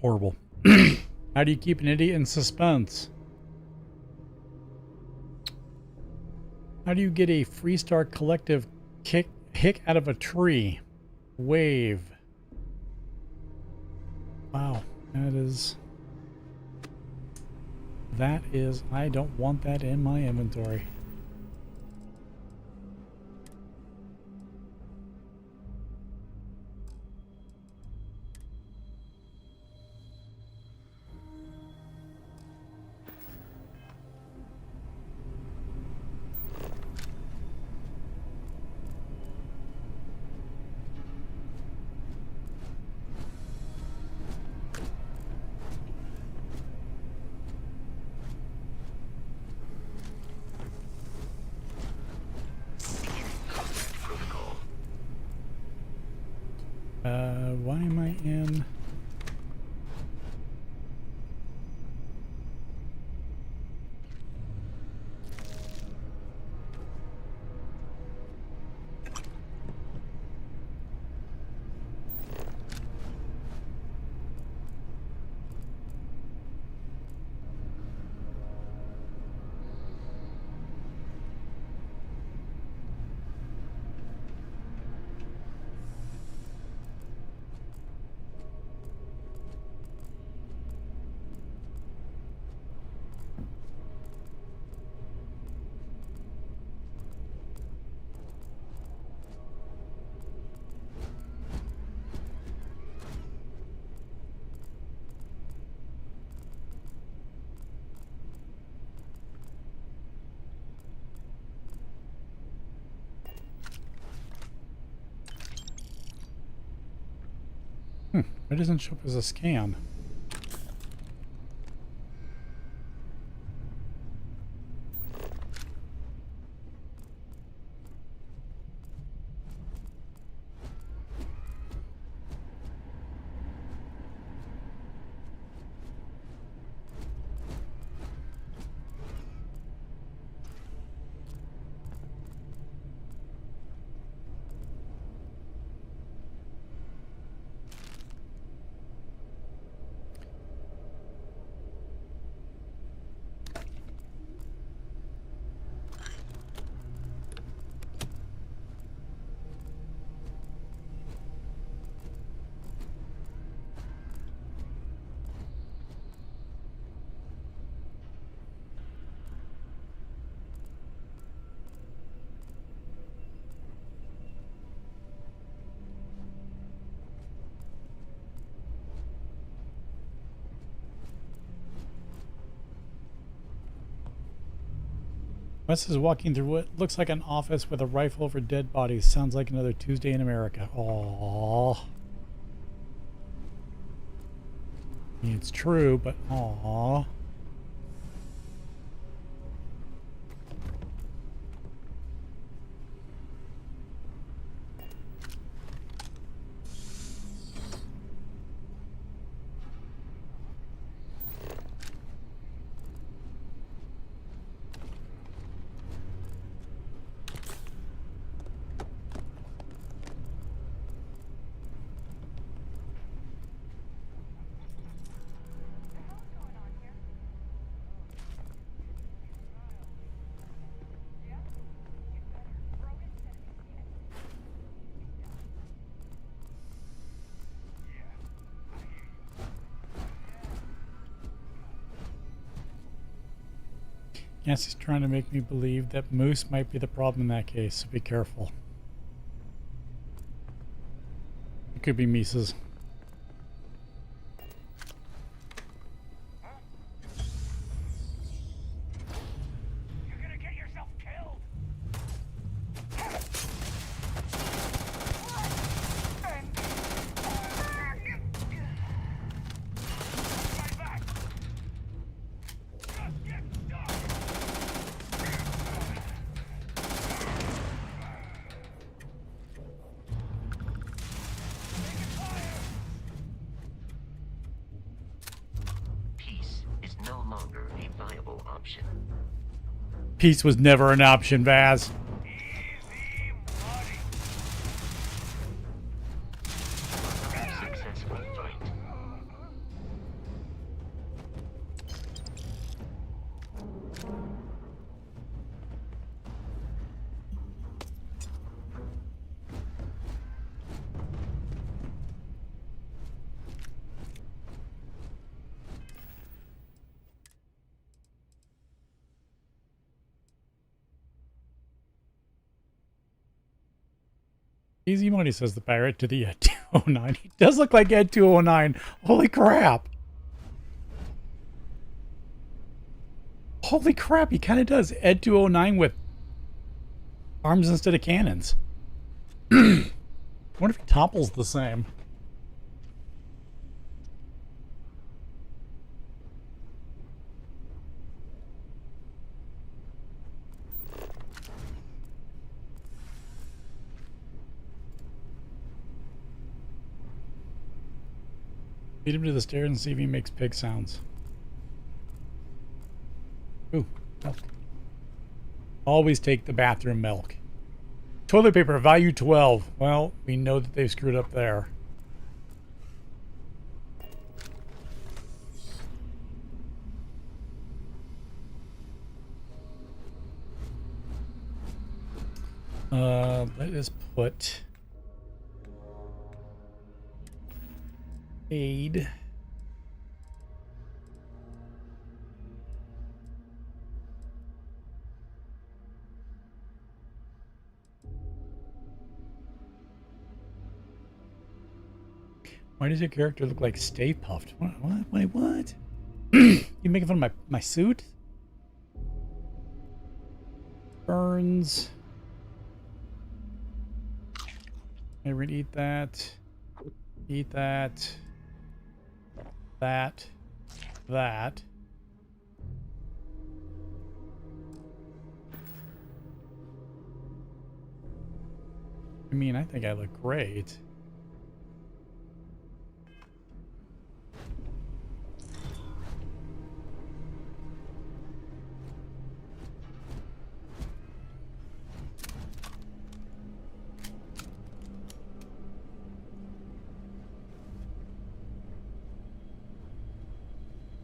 horrible. How do you keep an idiot in suspense? How do you get a Freestar Collective hick out of a tree? Wave. Wow, that is, I don't want that in my inventory. Why am I in? It doesn't show up as a scan. Wes is walking through what looks like an office with a rifle over dead bodies. Sounds like another Tuesday in America. Aww. I mean, it's true, but aww. Yes, he's trying to make me believe that moose might be the problem in that case, so be careful. It could be Mises. You're gonna get yourself killed. option. Peace was never an option, Vaz. Successful fight. Easy money, says the pirate to the Ed 209. He does look like Ed 209. Holy crap. Holy crap, he kind of does. Ed 209 with arms instead of cannons. I wonder if he topples the same. Lead him to the stairs and see if he makes pig sounds. Ooh, milk. Always take the bathroom milk. Toilet paper, value 12. Well, we know that they've screwed up there. Let us put aid. Why does your character look like Stay Puffed? What? Wait, what? You making fun of my suit? Burns. Okay, we're gonna eat that. Eat that. That. That. I mean, I think I look great.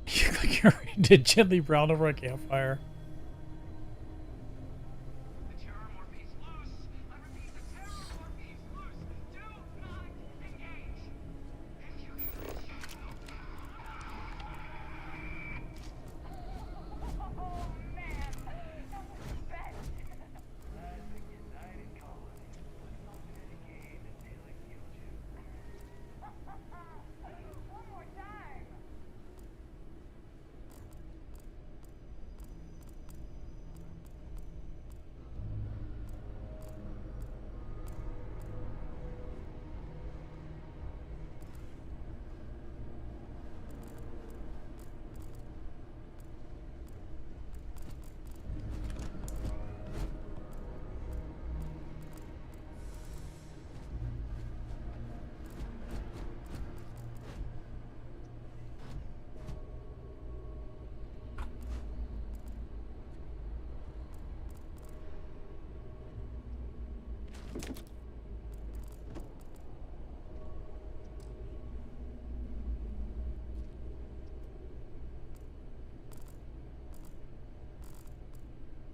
You look like you're ready to gently brown over a campfire.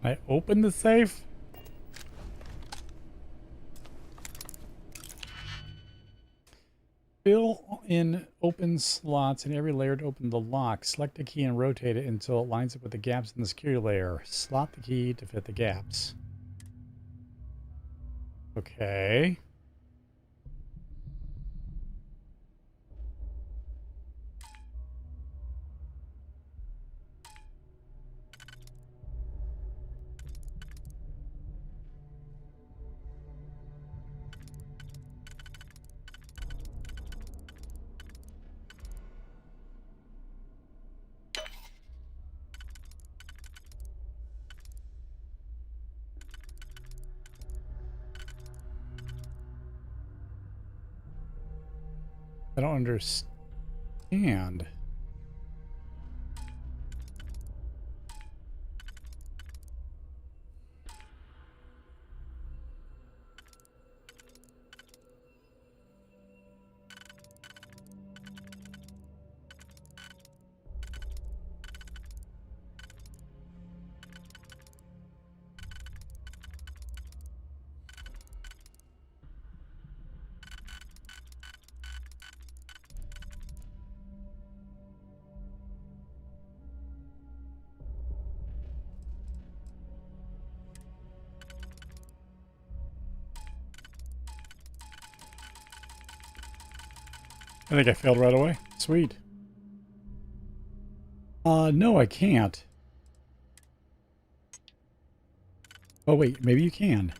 I open the safe? Fill in open slots in every layer to open the lock. Select a key and rotate it until it lines up with the gaps in the security layer. Slot the key to fit the gaps. Okay. I don't understand. I think I failed right away. Sweet. No, I can't. Oh, wait, maybe you can.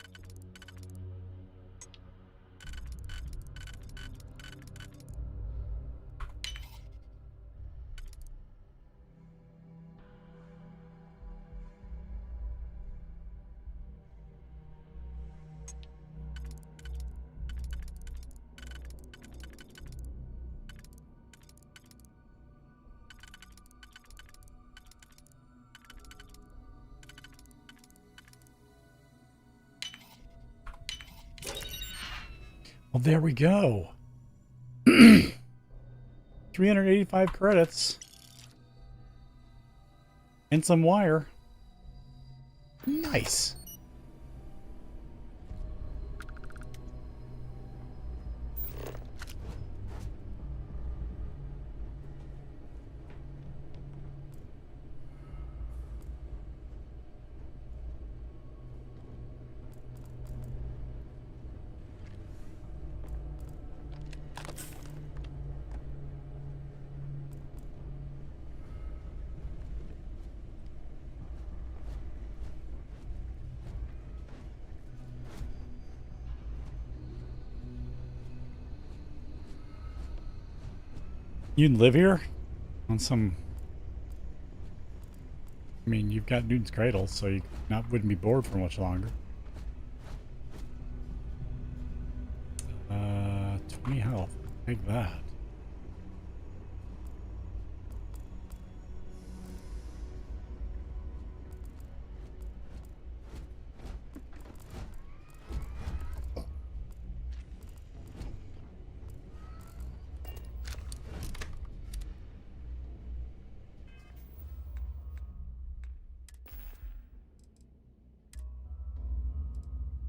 Well, there we go. 385 credits. And some wire. Nice. You'd live here? On some... I mean, you've got Newton's Cradle, so you wouldn't be bored for much longer. 20 health. Take that.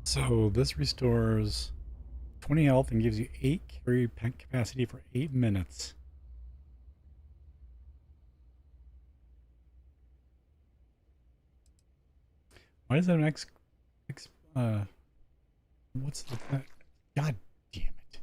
So this restores 20 health and gives you 8 carry capacity for 8 minutes. Why is that an what's the... God damn it.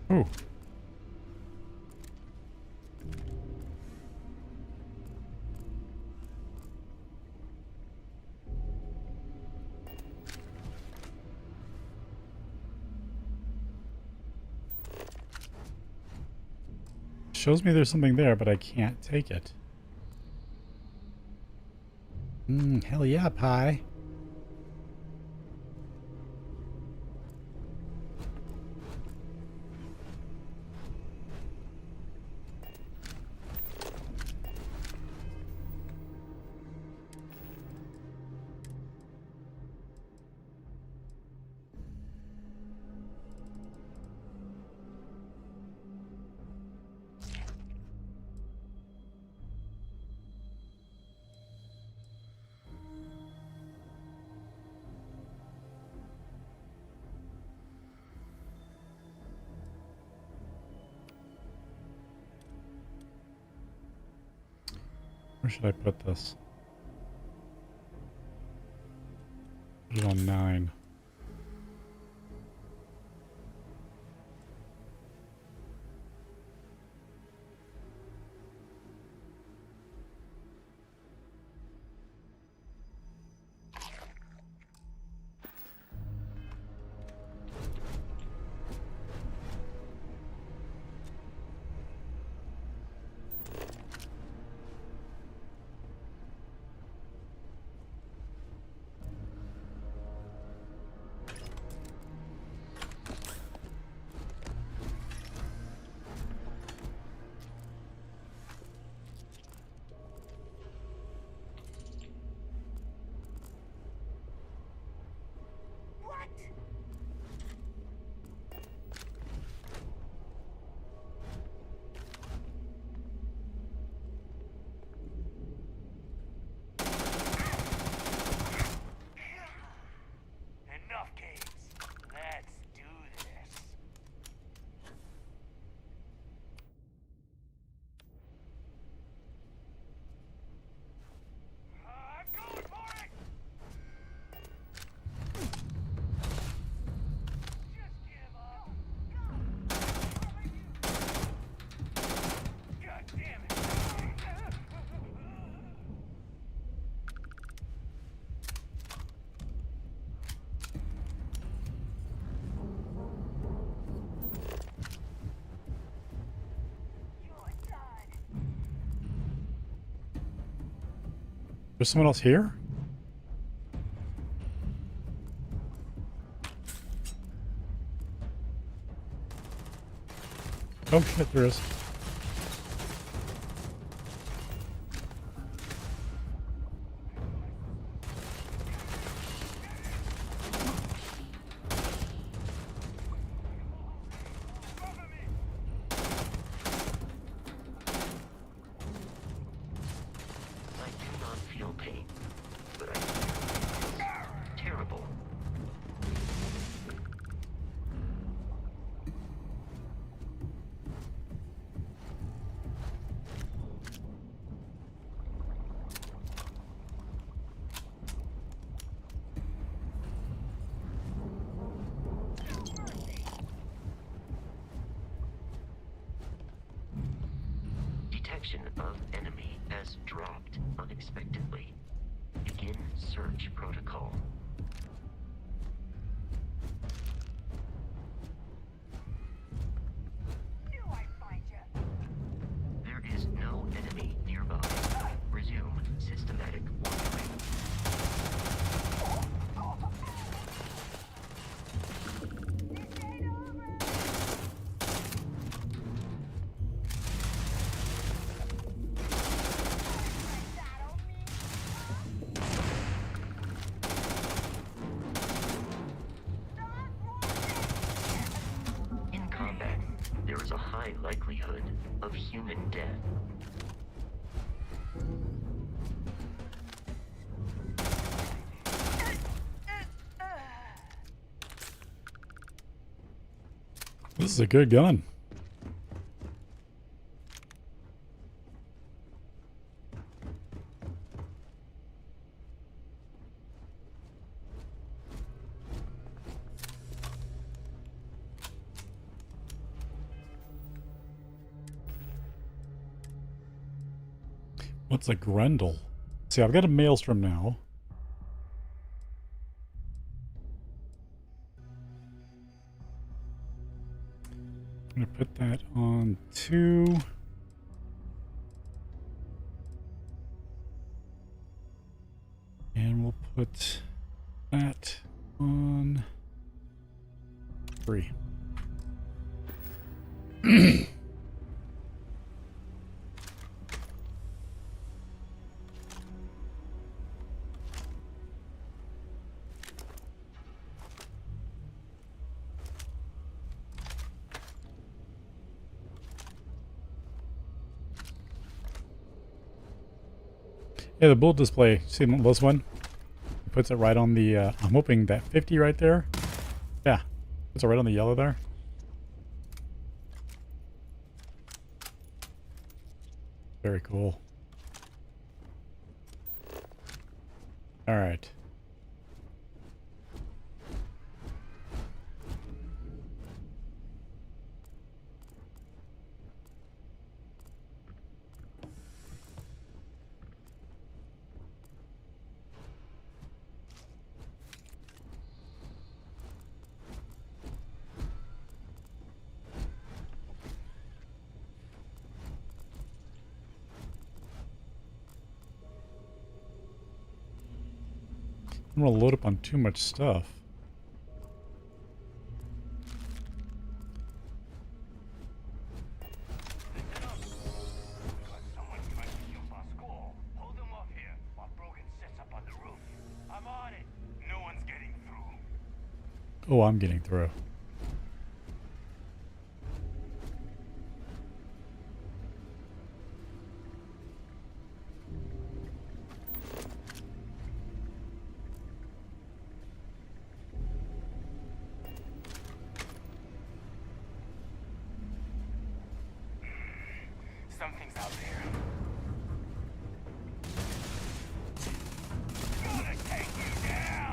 Oh. Shows me there's something there, but I can't take it. Hell yeah, pie. Where should I put this? Put it on 9. There's someone else here? Oh shit, there is. I do not feel pain, but I feel terrible. Detection of enemy has dropped unexpectedly. Begin search protocol. Knew I'd find you. There is no enemy nearby. Resume systematic wandering. This ain't over. Saddle me. In combat, there is a high likelihood of human death. This is a good gun. What's a Grendel? See, I've got a Maelstrom now. I'm going to put that on 2. And we'll put that on 3. Yeah, the bullet display, see this one? It puts it right on the, I'm hoping that 50 right there. Yeah, puts it right on the yellow there. Very cool. All right. I'm gonna load up on too much stuff. Someone trying to kill our school. Hold them off here while Brogan sets up on the roof. I'm on it. No one's getting through. Oh, I'm getting through. Something's out there. Gonna take you down!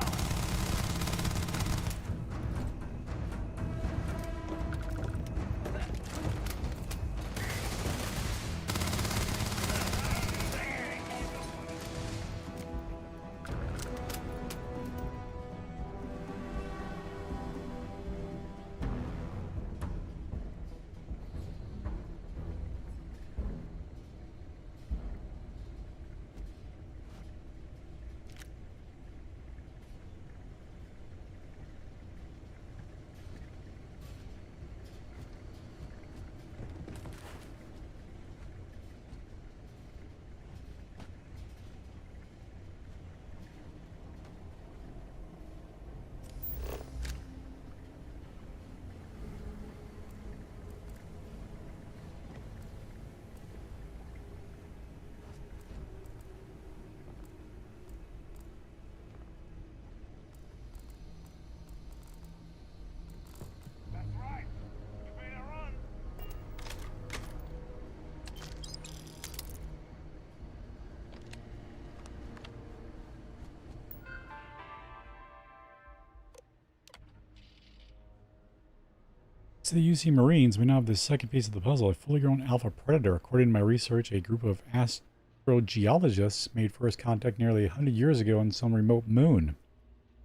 To the UC Marines, we now have the second piece of the puzzle, a fully grown alpha predator. According to my research, a group of astrogeologists made first contact nearly 100 years ago on some remote moon.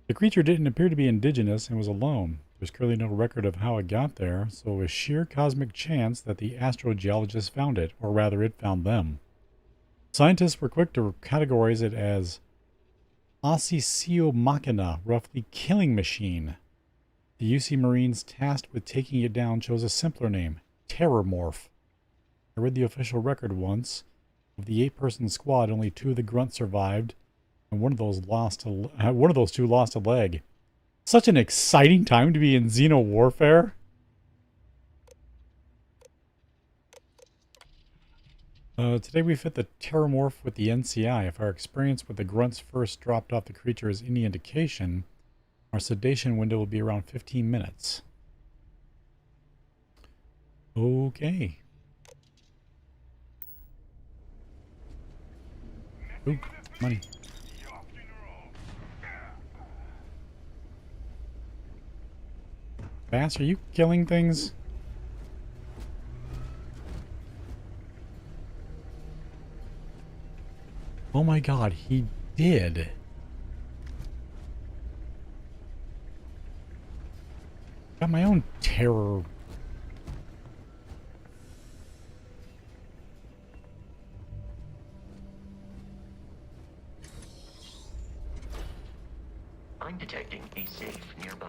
The creature didn't appear to be indigenous and was alone. There's currently no record of how it got there, so it was sheer cosmic chance that the astrogeologists found it, or rather it found them. Scientists were quick to categorize it as Osisio Machina, roughly killing machine. The UC Marines tasked with taking it down chose a simpler name, Terrormorph. I read the official record once. Of the 8-person squad, only 2 of the grunts survived, and one of those two lost a leg. Such an exciting time to be in Xeno Warfare. Today we fit the Terrormorph with the NCI. If our experience with the grunts first dropped off the creature is any indication, our sedation window will be around 15 minutes. Okay. Ooh, money. Bass, are you killing things? Oh my god, he did. Got my own terror. I'm detecting a safe nearby.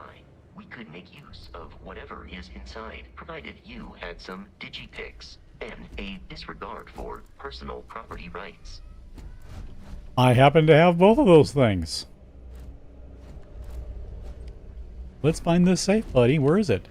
We could make use of whatever is inside, provided you had some digipics and a disregard for personal property rights. I happen to have both of those things. Let's find this safe, buddy. Where is it?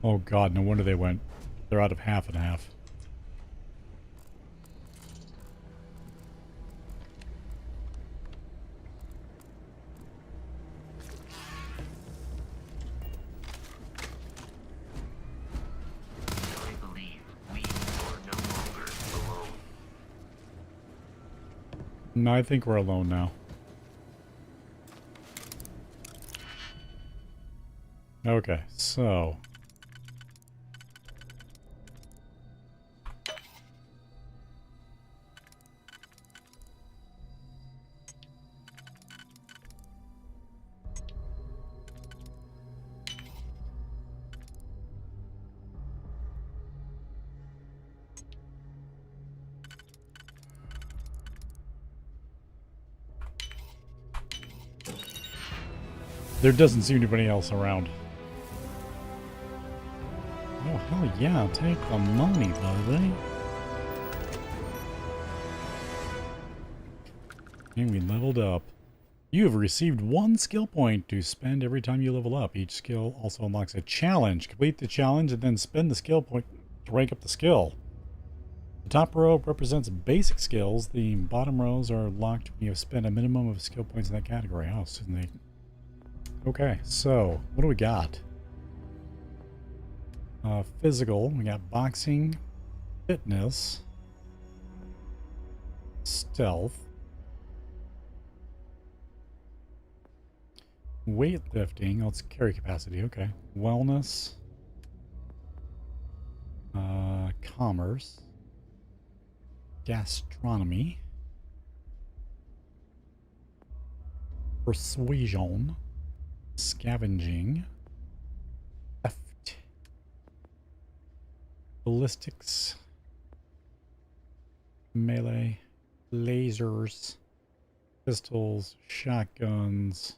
Oh god, no wonder they went. They're out of half and half. I believe we are no longer alone. No, I think we're alone now. Okay, so... there doesn't seem to be anybody else around. Oh, hell yeah, take the money, buddy. And we leveled up. You have received 1 skill point to spend every time you level up. Each skill also unlocks a challenge. Complete the challenge and then spend the skill point to rank up the skill. The top row represents basic skills. The bottom rows are locked when you have spent a minimum of skill points in that category. Oh, so they... Okay, so what do we got? Physical, we got boxing, fitness, stealth, weightlifting, oh, it's carry capacity, okay, wellness, commerce, gastronomy, persuasion, scavenging, theft, ballistics, melee, lasers, pistols, shotguns,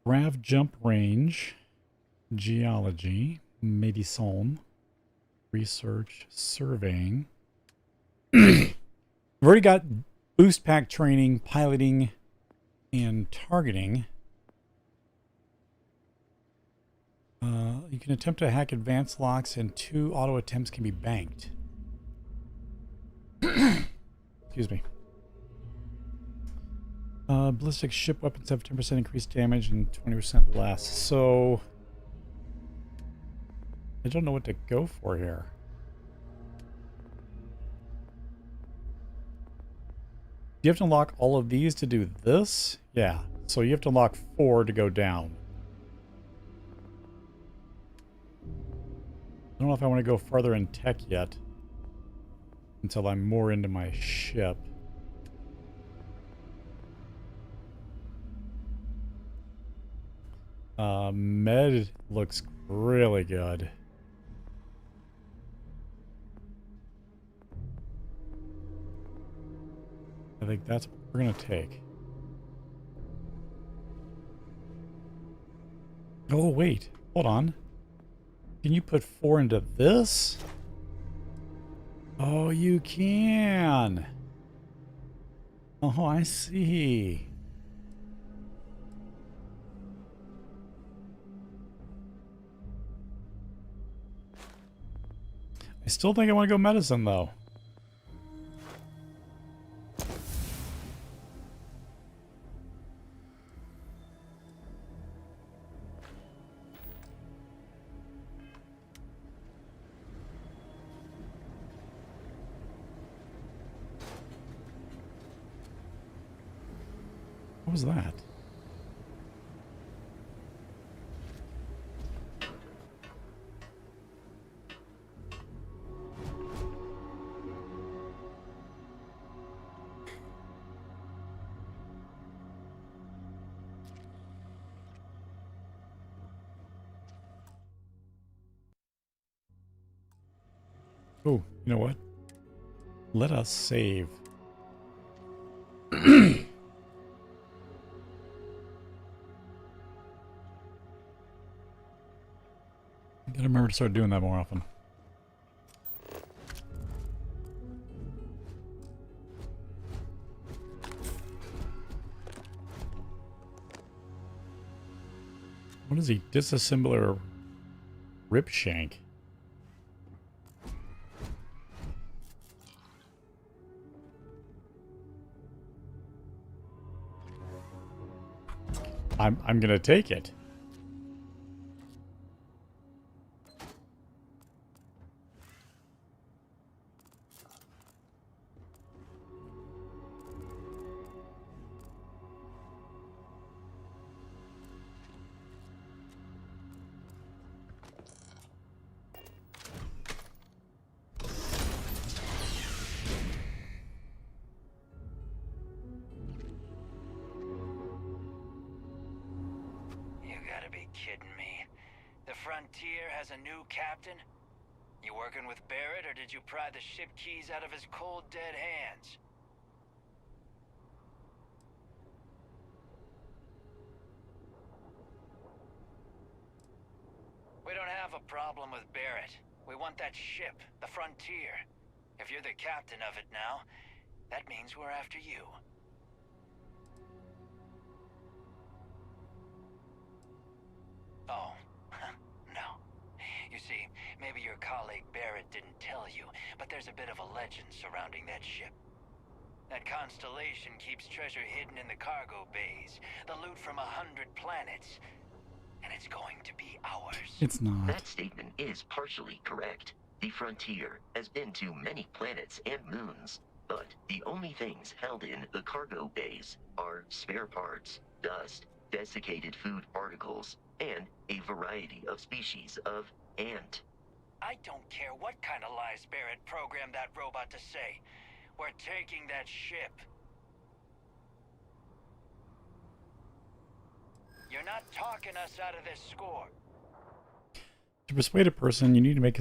grav jump range, geology, medicine, research, surveying. We've already got boost pack training, piloting, and targeting. You can attempt to hack advanced locks, and 2 auto attempts can be banked. Excuse me. Ballistic ship weapons have 10% increased damage and 20% less. So I don't know what to go for here. Do you have to unlock all of these to do this? Yeah. So you have to unlock 4 to go down. I don't know if I want to go farther in tech yet. Until I'm more into my ship. Med looks really good. I think that's what we're going to take. Oh, wait. Hold on. Can you put 4 into this? Oh, you can. Oh, I see. I still think I want to go medicine, though. What was that? Oh, you know what? Let us save. I gotta remember to start doing that more often. What is he? Disassembler rip shank. I'm gonna take it. Kidding me. The Frontier has a new captain? You working with Barrett, or did you pry the ship keys out of his cold, dead hands? We don't have a problem with Barrett. We want that ship, the Frontier. If you're the captain of it now, that means we're after you. Oh, no. You see, maybe your colleague Barrett didn't tell you, but there's a bit of a legend surrounding that ship. That Constellation keeps treasure hidden in the cargo bays, the loot from 100 planets, and it's going to be ours. It's not. That statement is partially correct. The Frontier has been to many planets and moons, but the only things held in the cargo bays are spare parts, dust, desiccated food particles, and a variety of species of ant. I don't care what kind of lies Barrett programmed that robot to say. We're taking that ship. You're not talking us out of this score. To persuade a person, you need to make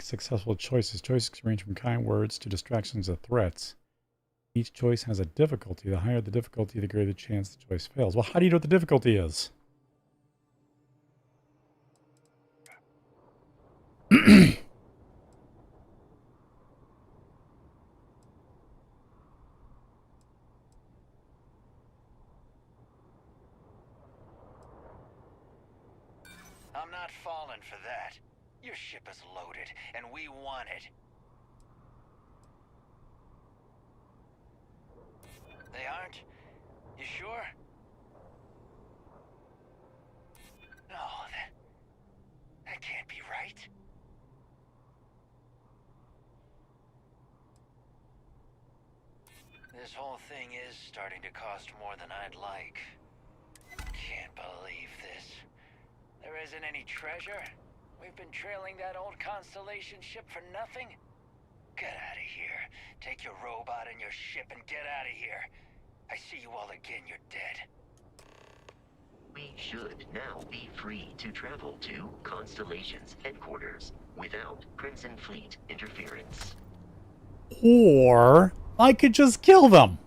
successful choices. Choices can range from kind words to distractions to threats. Each choice has a difficulty. The higher the difficulty, the greater the chance the choice fails. Well, how do you know what the difficulty is? I'm not falling for that. Your ship is loaded, and we want it. They aren't? sure? No, that can't be right. This whole thing is starting to cost more than I'd like. Can't believe this. There isn't any treasure? We've been trailing that old Constellation ship for nothing? Get out of here. Take your robot and your ship and get out of here. I see you all again, you're dead. We should now be free to travel to Constellation's headquarters without Crimson Fleet interference. Or I could just kill them.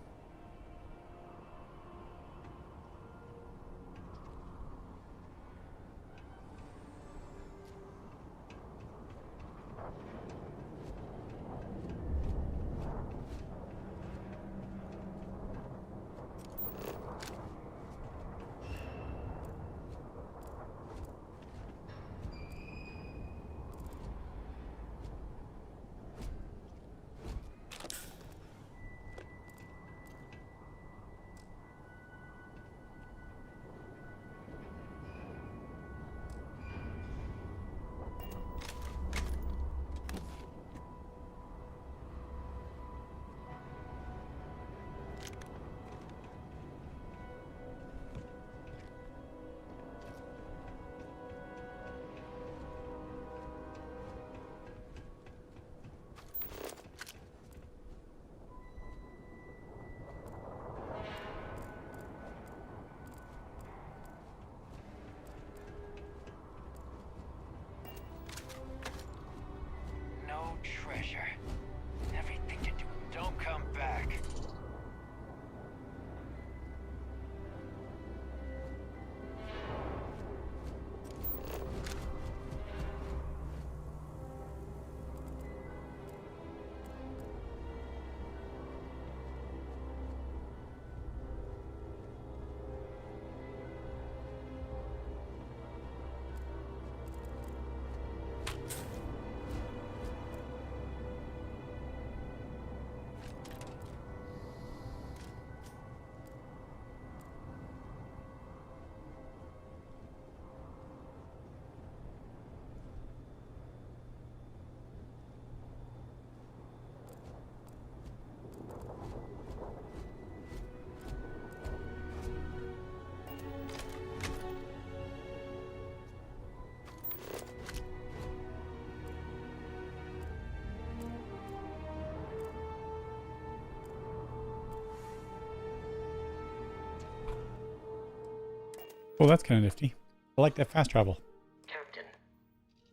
No treasure. Everything you do, don't come back. Oh, that's kind of nifty. I like that fast travel. Captain,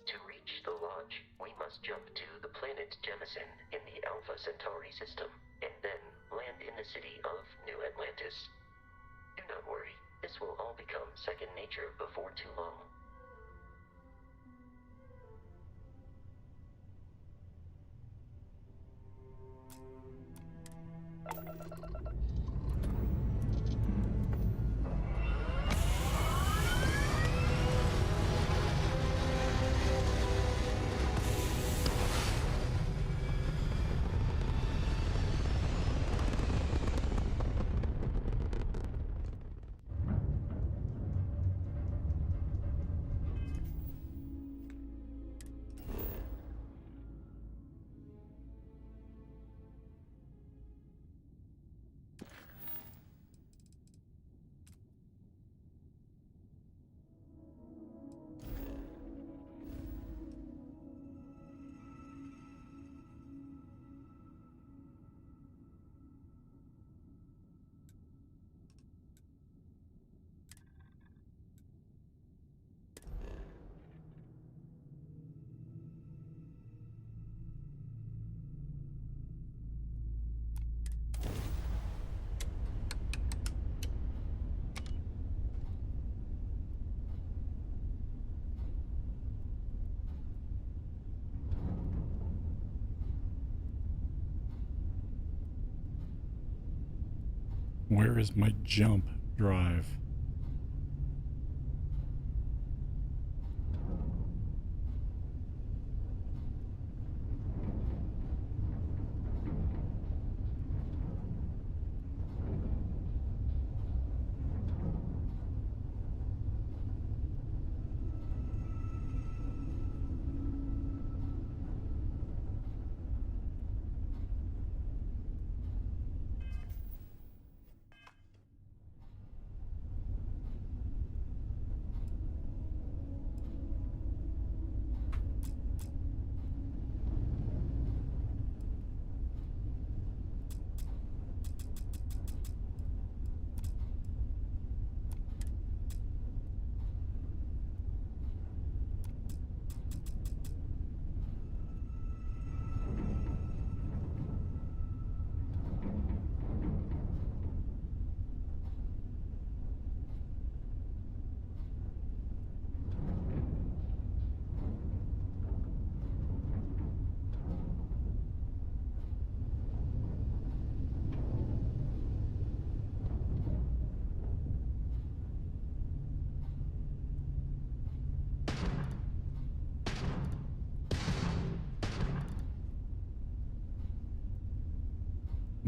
to reach the lodge, we must jump to the planet Jemison in the Alpha Centauri system, and then land in the city of New Atlantis. Do not worry, this will all become second nature before too long. Where is my jump drive?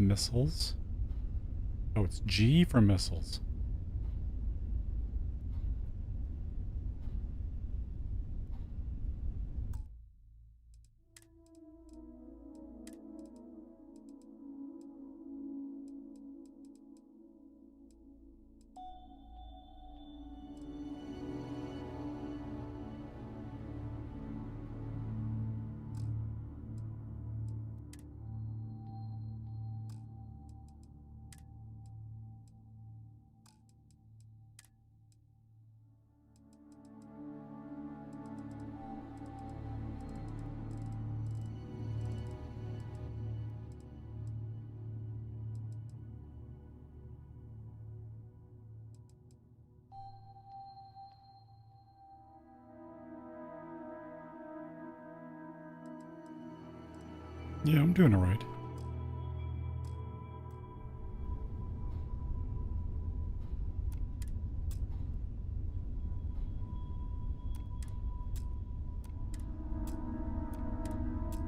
missiles. Oh, it's G for missiles. Yeah, I'm doing it right.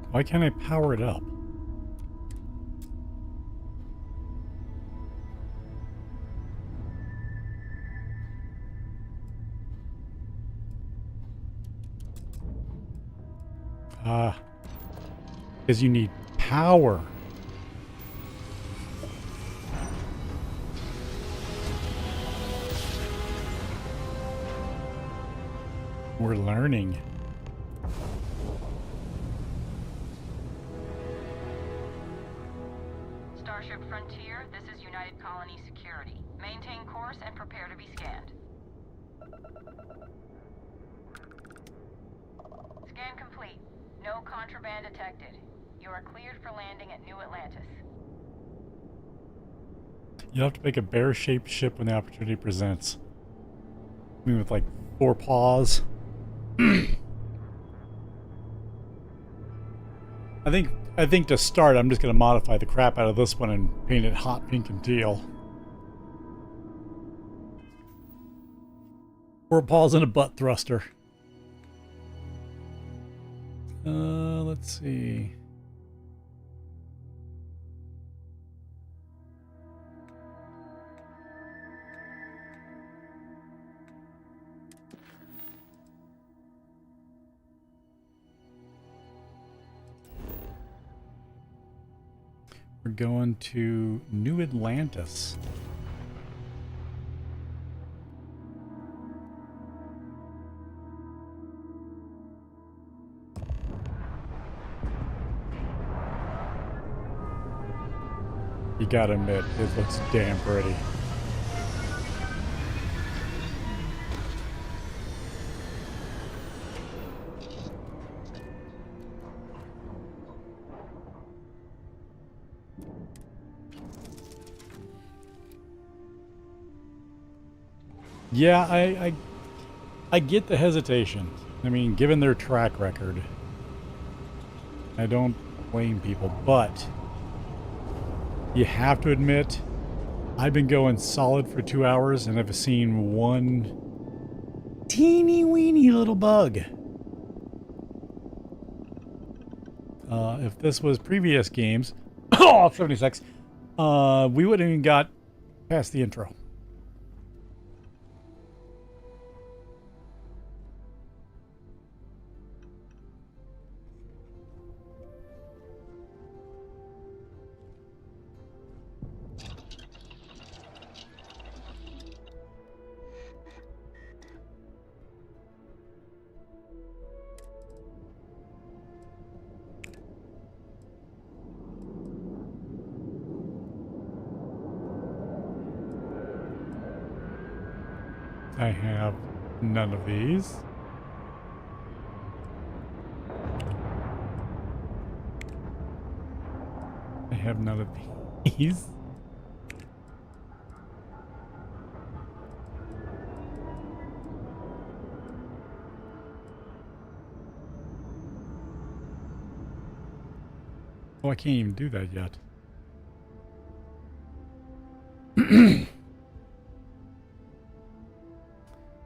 Why can't I power it up? Because you need power. We're learning. Starship Frontier, this is United Colony Security. Maintain course and prepare to be scanned. Scan complete. No contraband detected. You are cleared for landing at New Atlantis. You have to make a bear-shaped ship when the opportunity presents. I mean, with like 4 paws. I think to start, I'm just going to modify the crap out of this one and paint it hot pink and teal. 4 paws and a butt thruster. Let's see. We're going to New Atlantis. You gotta admit, it looks damn pretty. Yeah, I get the hesitation. I mean, given their track record, I don't blame people, but you have to admit, I've been going solid for 2 hours and I've seen one teeny weeny little bug. If this was previous games, 76, we wouldn't even got past the intro. I have none of these. I have none of these. Oh, I can't even do that yet.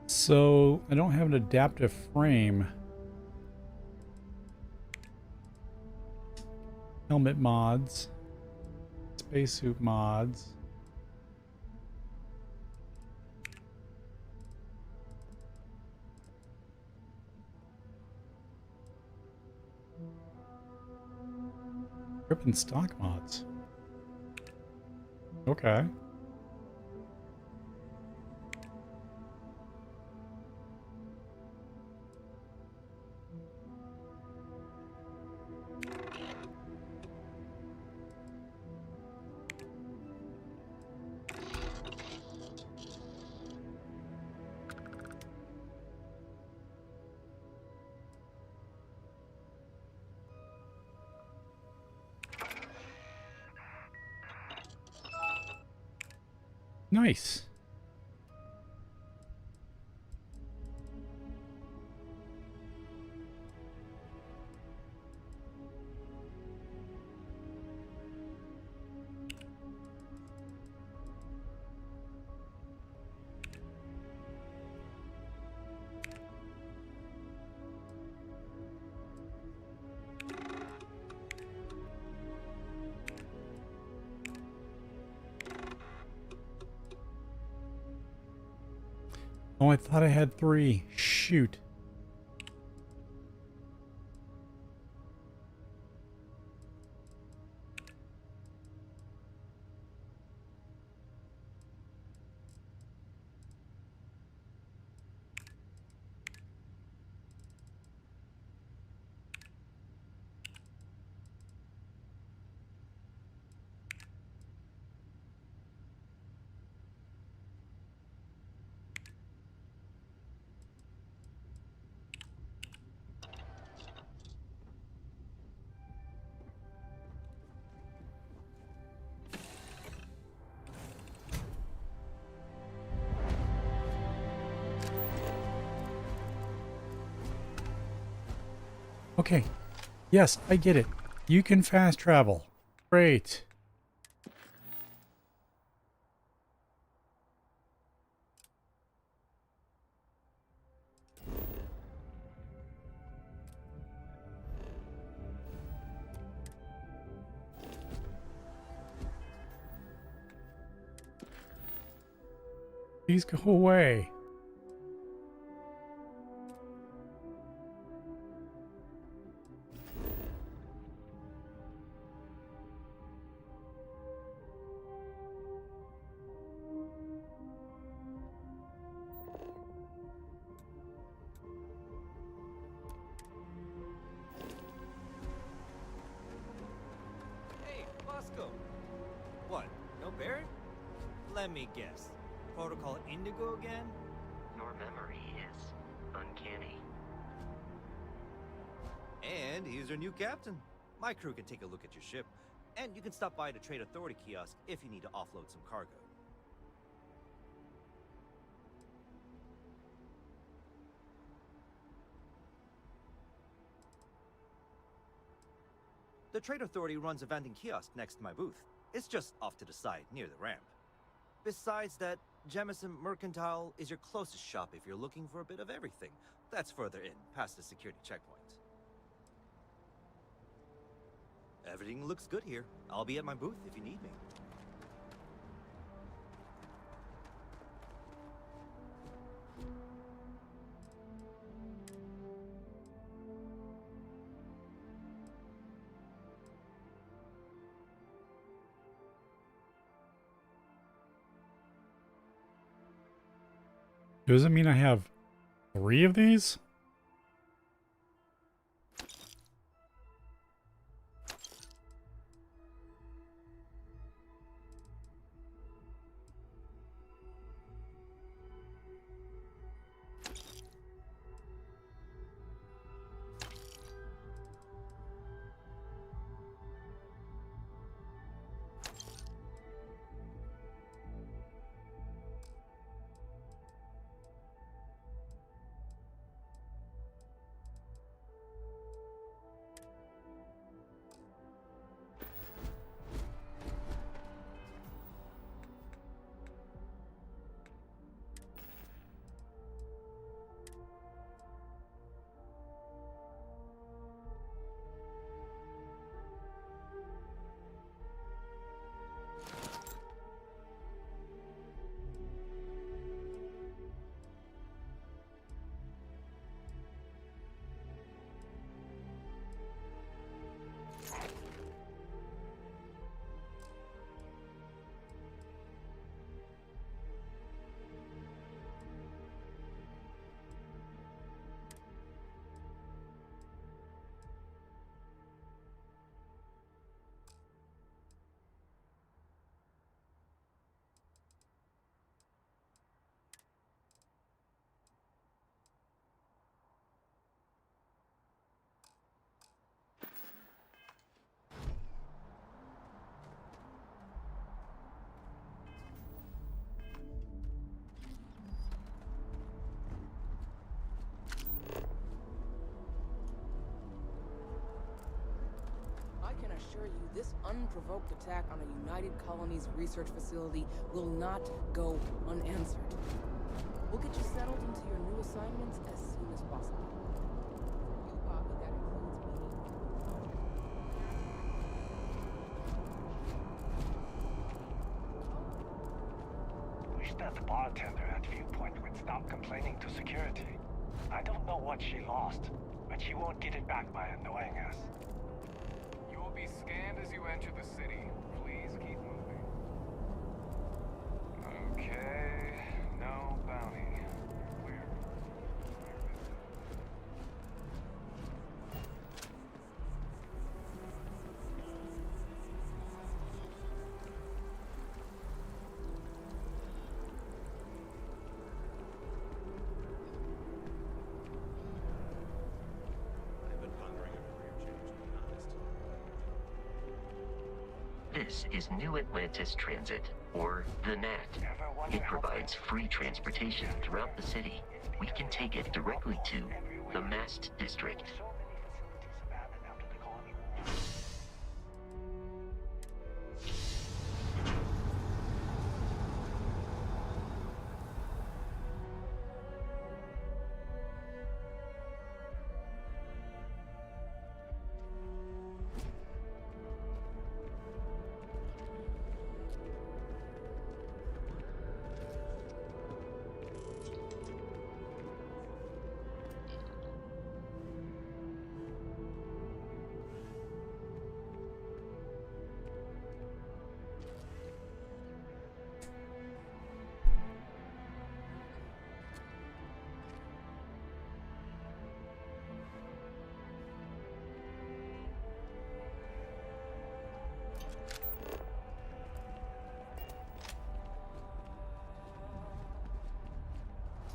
So, I don't have an adaptive frame. Helmet mods. spacesuit mods. Grip and stock mods. Okay. Nice. Oh, I thought I had 3. Shoot. Okay. Yes, I get it. You can fast travel. Great. Please go away. Hey, Bosco. What? No Barrett? Let me guess. Protocol Indigo again? Your memory is uncanny. And he's your new captain. My crew can take a look at your ship. And you can stop by the Trade Authority kiosk if you need to offload some cargo. The Trade Authority runs a vending kiosk next to my booth. It's just off to the side, near the ramp. Besides that, Jemison Mercantile is your closest shop if you're looking for a bit of everything. That's further in, past the security checkpoint. Everything looks good here. I'll be at my booth if you need me. Does it mean I have 3 of these? This unprovoked attack on a United Colonies research facility will not go unanswered. We'll get you settled into your new assignments as soon as possible. For you, Bobby, that includes Wish that the bartender at Viewpoint would stop complaining to security. I don't know what she lost, but she won't get it back by annoying us. You will be scanned as you enter the city. Please keep moving. Okay, no bounty. Clear. This is New Atlantis Transit, or the NAT. It provides free transportation throughout the city. We can take it directly to the Mast District.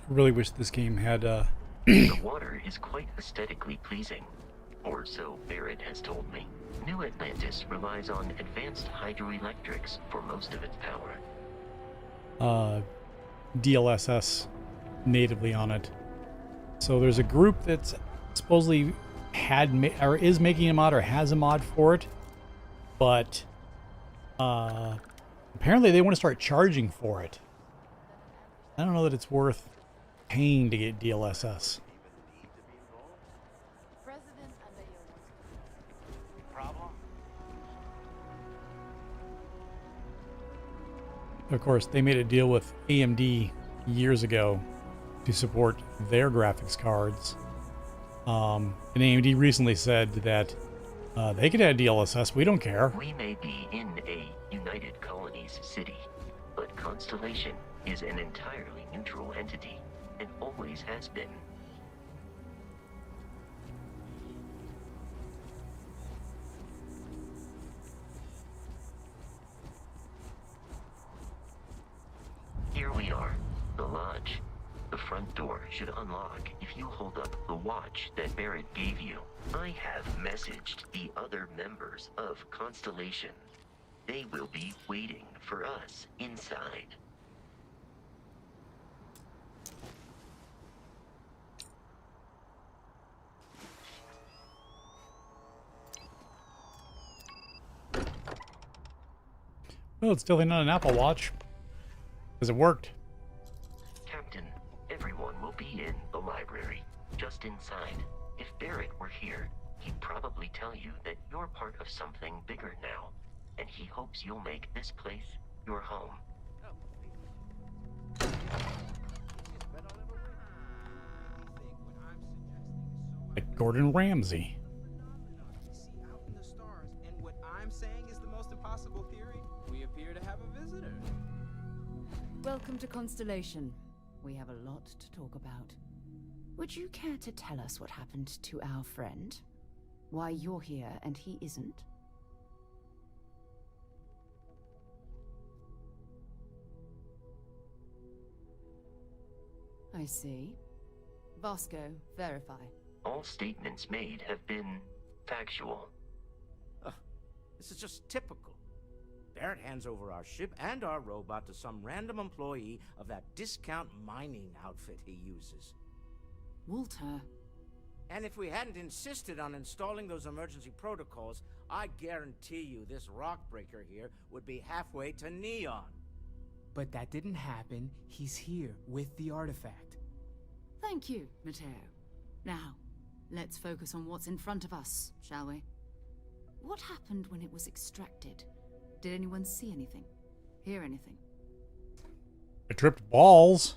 I really wish this game had The water is quite aesthetically pleasing, or so Barrett has told me. New Atlantis relies on advanced hydroelectrics for most of its power. DLSS natively on it. So there's a group that's supposedly or is making a mod or has a mod for it, but apparently they want to start charging for it. I don't know that it's worth paying to get DLSS. Of course, they made a deal with AMD years ago to support their graphics cards. And AMD recently said that they could add DLSS. We don't care. We may be in a United Colonies city, but Constellation is an entirely neutral entity and always has been. Here we are, the lodge. The front door should unlock if you hold up the watch that Barrett gave you. I have messaged the other members of Constellation. They will be waiting for us inside. Well, it's definitely not an Apple Watch, because it worked. Captain, everyone will be in the library, just inside. If Barrett were here, he'd probably tell you that you're part of something bigger now, and he hopes you'll make this place your home. Like Gordon Ramsay. Out in the stars, and what I'm saying is the most impossible theory. We appear to have a visitor. Welcome to Constellation. We have a lot to talk about. Would you care to tell us what happened to our friend? Why you're here and he isn't? I see. Vasco, verify. All statements made have been factual. This is just typical. Barrett hands over our ship and our robot to some random employee of that discount mining outfit he uses. Walter. And if we hadn't insisted on installing those emergency protocols, I guarantee you this rock breaker here would be halfway to Neon. But that didn't happen. He's here with the artifact. Thank you, Matteo. Now, let's focus on what's in front of us, shall we? What happened when it was extracted? Did anyone see anything? Hear anything? I tripped balls.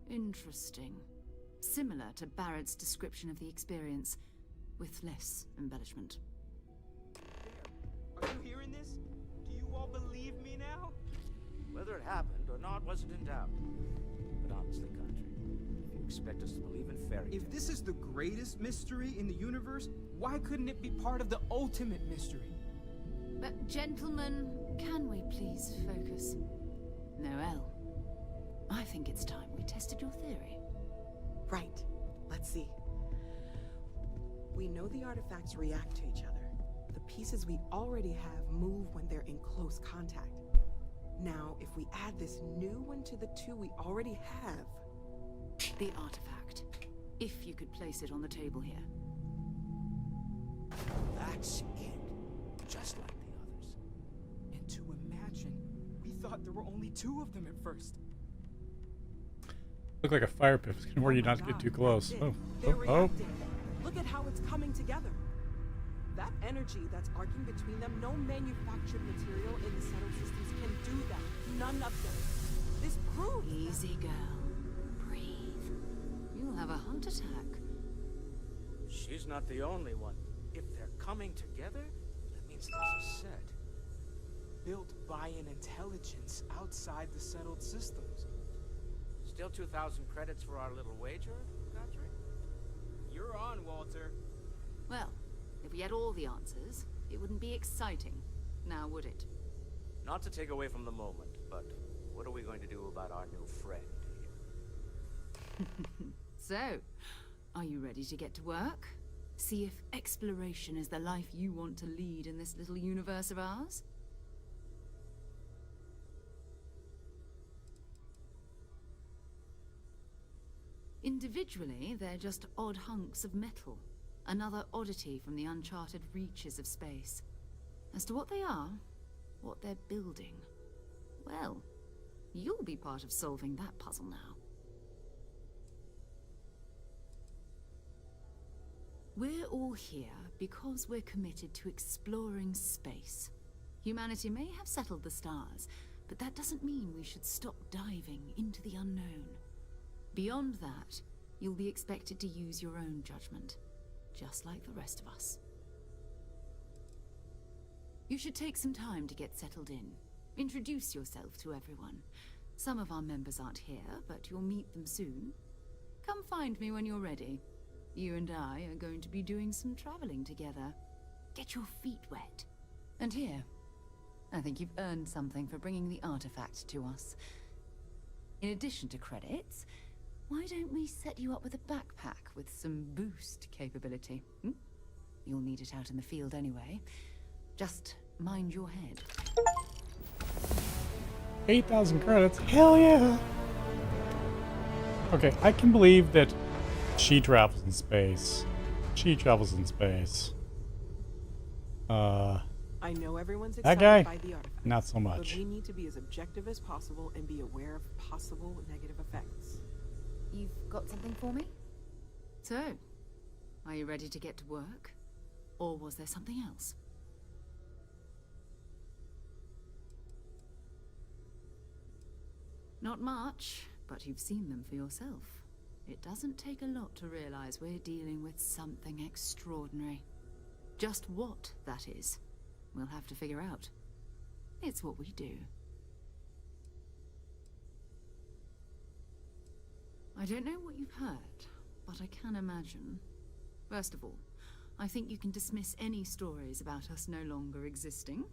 Interesting. Similar to Barrett's description of the experience, with less embellishment. Are you hearing this? Do you all believe me now? Whether it happened or not wasn't in doubt. But honestly, Country, if you expect us to believe in fairy tales... If this is the greatest mystery in the universe, why couldn't it be part of the ultimate mystery? But gentlemen, can we please focus? Noelle, I think it's time we tested your theory. Right. Let's see. We know the artifacts react to each other. The pieces we already have move when they're in close contact. Now, if we add this new one to the two we already have... The artifact. If you could place it on the table here. That's it. Just like the others. And to imagine, we thought there were only 2 of them at first. Look like a fire pit. It's gonna warn you not to get too close. Oh, They're oh, oh. reacting. Look at how it's coming together. That energy that's arcing between them, no manufactured material in the settled systems can do that. None of them. This proves... Easy, girl. Breathe. You'll have a heart attack. She's not the only one. If they're coming together, that means there's a set. Built by an intelligence outside the settled systems. Still 2,000 credits for our little wager, Country? You're on, Walter. Well, if we had all the answers, it wouldn't be exciting, now would it? Not to take away from the moment, but what are we going to do about our new friend here? So, are you ready to get to work? See if exploration is the life you want to lead in this little universe of ours? Individually, they're just odd hunks of metal. Another oddity from the uncharted reaches of space. As to what they are, what they're building, well, you'll be part of solving that puzzle now. We're all here because we're committed to exploring space. Humanity may have settled the stars, but that doesn't mean we should stop diving into the unknown. Beyond that, you'll be expected to use your own judgment, just like the rest of us. You should take some time to get settled in. Introduce yourself to everyone. Some of our members aren't here, but you'll meet them soon. Come find me when you're ready. You and I are going to be doing some traveling together. Get your feet wet. And here, I think you've earned something for bringing the artifact to us. In addition to credits, why don't we set you up with a backpack with some boost capability? You'll need it out in the field anyway. Just mind your head. 8,000 credits? Hell yeah! Okay, I can believe that she travels in space. She travels in space. I know everyone's that excited guy? by the artifact. Not so much. But we need to be as objective as possible and be aware of possible negative effects. You've got something for me? So, are you ready to get to work? Or was there something else? Not much, but you've seen them for yourself. It doesn't take a lot to realize we're dealing with something extraordinary. Just what that is, we'll have to figure out. It's what we do. I don't know what you've heard, but I can imagine. First of all, I think you can dismiss any stories about us no longer existing.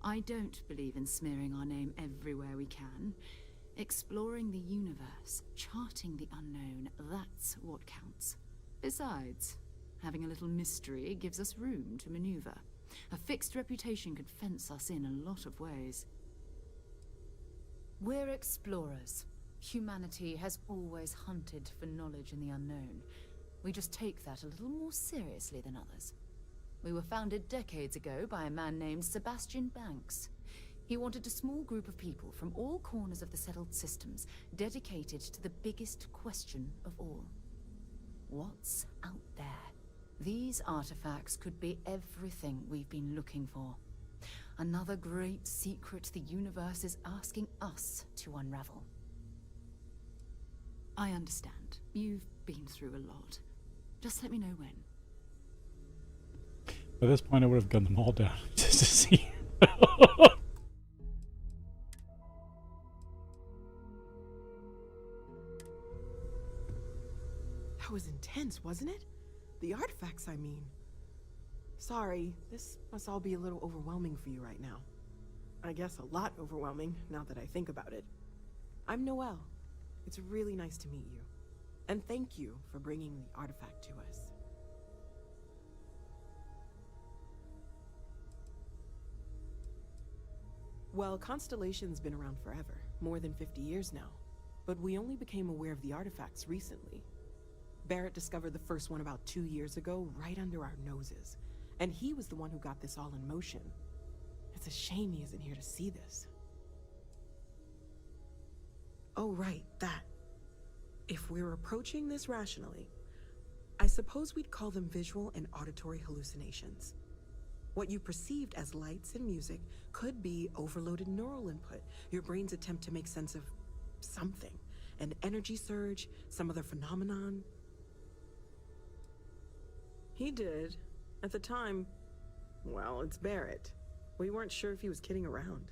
I don't believe in smearing our name everywhere we can. Exploring the universe, charting the unknown, that's what counts. Besides, having a little mystery gives us room to maneuver. A fixed reputation could fence us in a lot of ways. We're explorers. Humanity has always hunted for knowledge in the unknown. We just take that a little more seriously than others. We were founded decades ago by a man named Sebastian Banks. He wanted a small group of people from all corners of the settled systems dedicated to the biggest question of all. What's out there? These artifacts could be everything we've been looking for. Another great secret the universe is asking us to unravel. I understand. You've been through a lot. Just let me know when. By this point, I would have gunned them all down just to see. That was intense, wasn't it? The artifacts, I mean. Sorry, this must all be a little overwhelming for you right now. I guess a lot overwhelming, now that I think about it. I'm Noelle. It's really nice to meet you. And thank you for bringing the artifact to us. Well, Constellation's been around forever, more than 50 years now. But we only became aware of the artifacts recently. Barrett discovered the first one about 2 years ago, right under our noses. And he was the one who got this all in motion. It's a shame he isn't here to see this. Oh, right, that. If we're approaching this rationally, I suppose we'd call them visual and auditory hallucinations. What you perceived as lights and music could be overloaded neural input, your brain's attempt to make sense of something. An energy surge, some other phenomenon. He did. At the time, well, it's Barrett. We weren't sure if he was kidding around.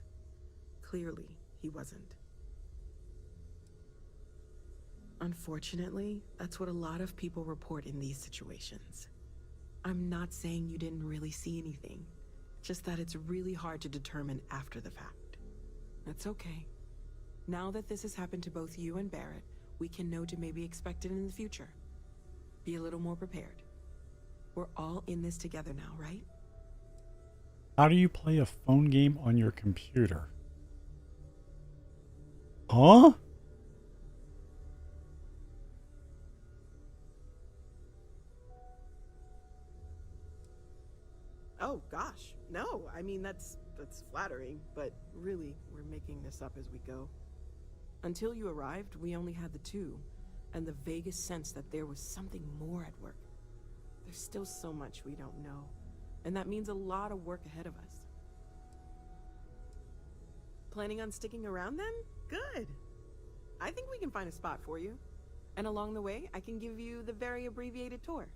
Clearly, he wasn't. Unfortunately, that's what a lot of people report in these situations. I'm not saying you didn't really see anything, just that it's really hard to determine after the fact. That's okay. Now that this has happened to both you and Barrett, we can know to maybe expect it in the future. Be a little more prepared. We're all in this together now, right? How do you play a phone game on your computer? Huh? Oh gosh, no. I mean, that's flattering, but really, we're making this up as we go. Until you arrived, we only had the two, and the vaguest sense that there was something more at work. There's still so much we don't know, and that means a lot of work ahead of us. Planning on sticking around then? Good. I think we can find a spot for you. And along the way, I can give you the very abbreviated tour.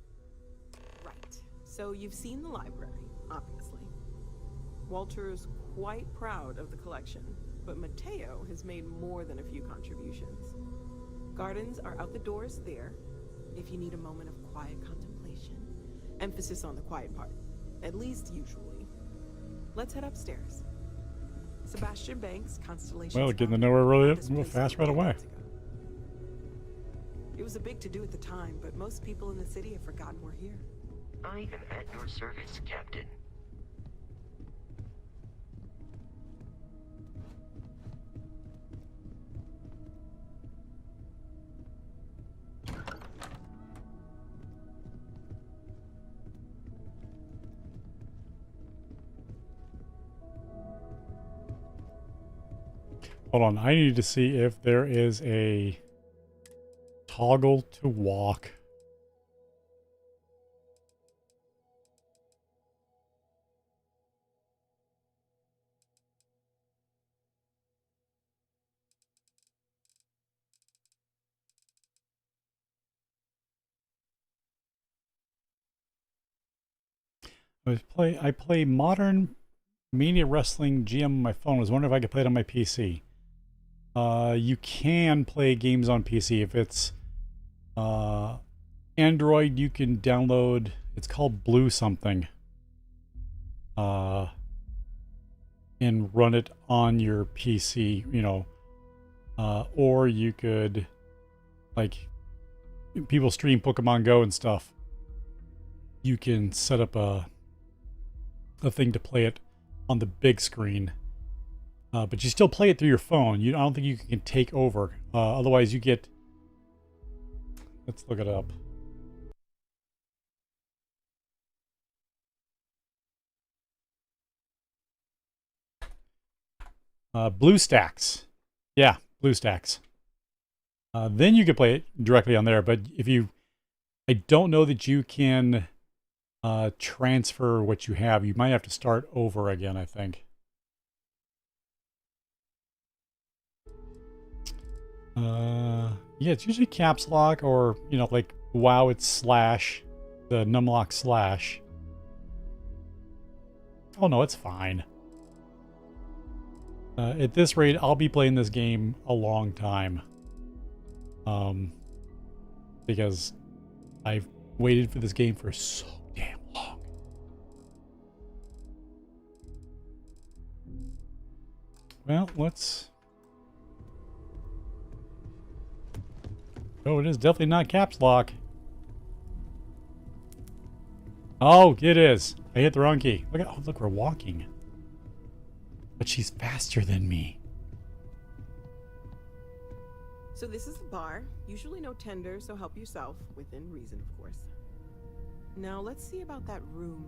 Right. So you've seen the library, obviously. Walter is quite proud of the collection, but Mateo has made more than a few contributions. Gardens are out the doors there, if you need a moment of quiet contemplation. Emphasis on the quiet part, at least usually. Let's head upstairs. Sebastian Banks, Constellation. Well, getting to know her really real fast right away. It was a big to-do at the time, but most people in the city have forgotten we're here. I am at your service, Captain. Hold on, I need to see if there is a toggle to walk. I play modern Mania Wrestling GM on my phone. I was wondering if I could play it on my PC. You can play games on PC. If it's Android, you can download, it's called Blue something, and run it on your PC, you know. Or you could, like, people stream Pokemon Go and stuff. You can set up a thing to play it on the big screen. But you still play it through your phone. I don't think you can take over. Otherwise you get... Let's look it up. BlueStacks. Yeah, BlueStacks. Then you can play it directly on there. But I don't know that you can transfer what you have. You might have to start over again, I think. Yeah, it's usually caps lock or, like WoW, it's slash, the numlock slash. Oh no, it's fine. At this rate, I'll be playing this game a long time. Because I've waited for this game for so damn long. Well, let's... Oh, it is definitely not caps lock. Oh, it is. I hit the wrong key. Look, we're walking. But she's faster than me. So this is the bar. Usually no tender, so help yourself. Within reason, of course. Now let's see about that room.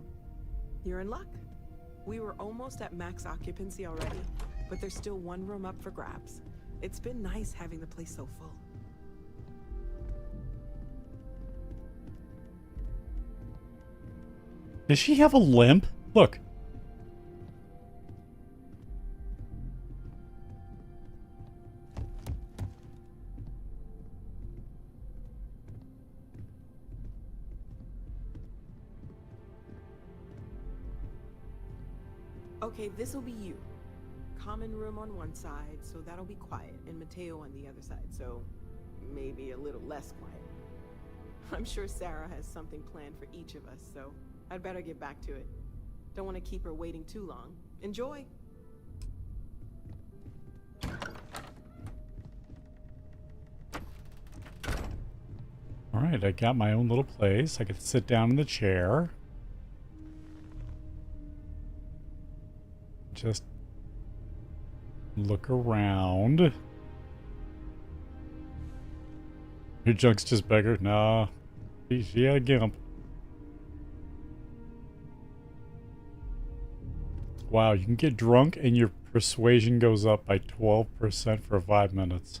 You're in luck. We were almost at max occupancy already, but there's still one room up for grabs. It's been nice having the place so full. Does she have a limp? Look. Okay, this'll be you. Common room on one side, so that'll be quiet, and Mateo on the other side, so maybe a little less quiet. I'm sure Sarah has something planned for each of us, so I'd better get back to it. Don't want to keep her waiting too long. Enjoy! Alright, I got my own little place. I could sit down in the chair. Just look around. Your junk's just bigger? Nah. She had a gimp. Wow, you can get drunk and your persuasion goes up by 12% for 5 minutes.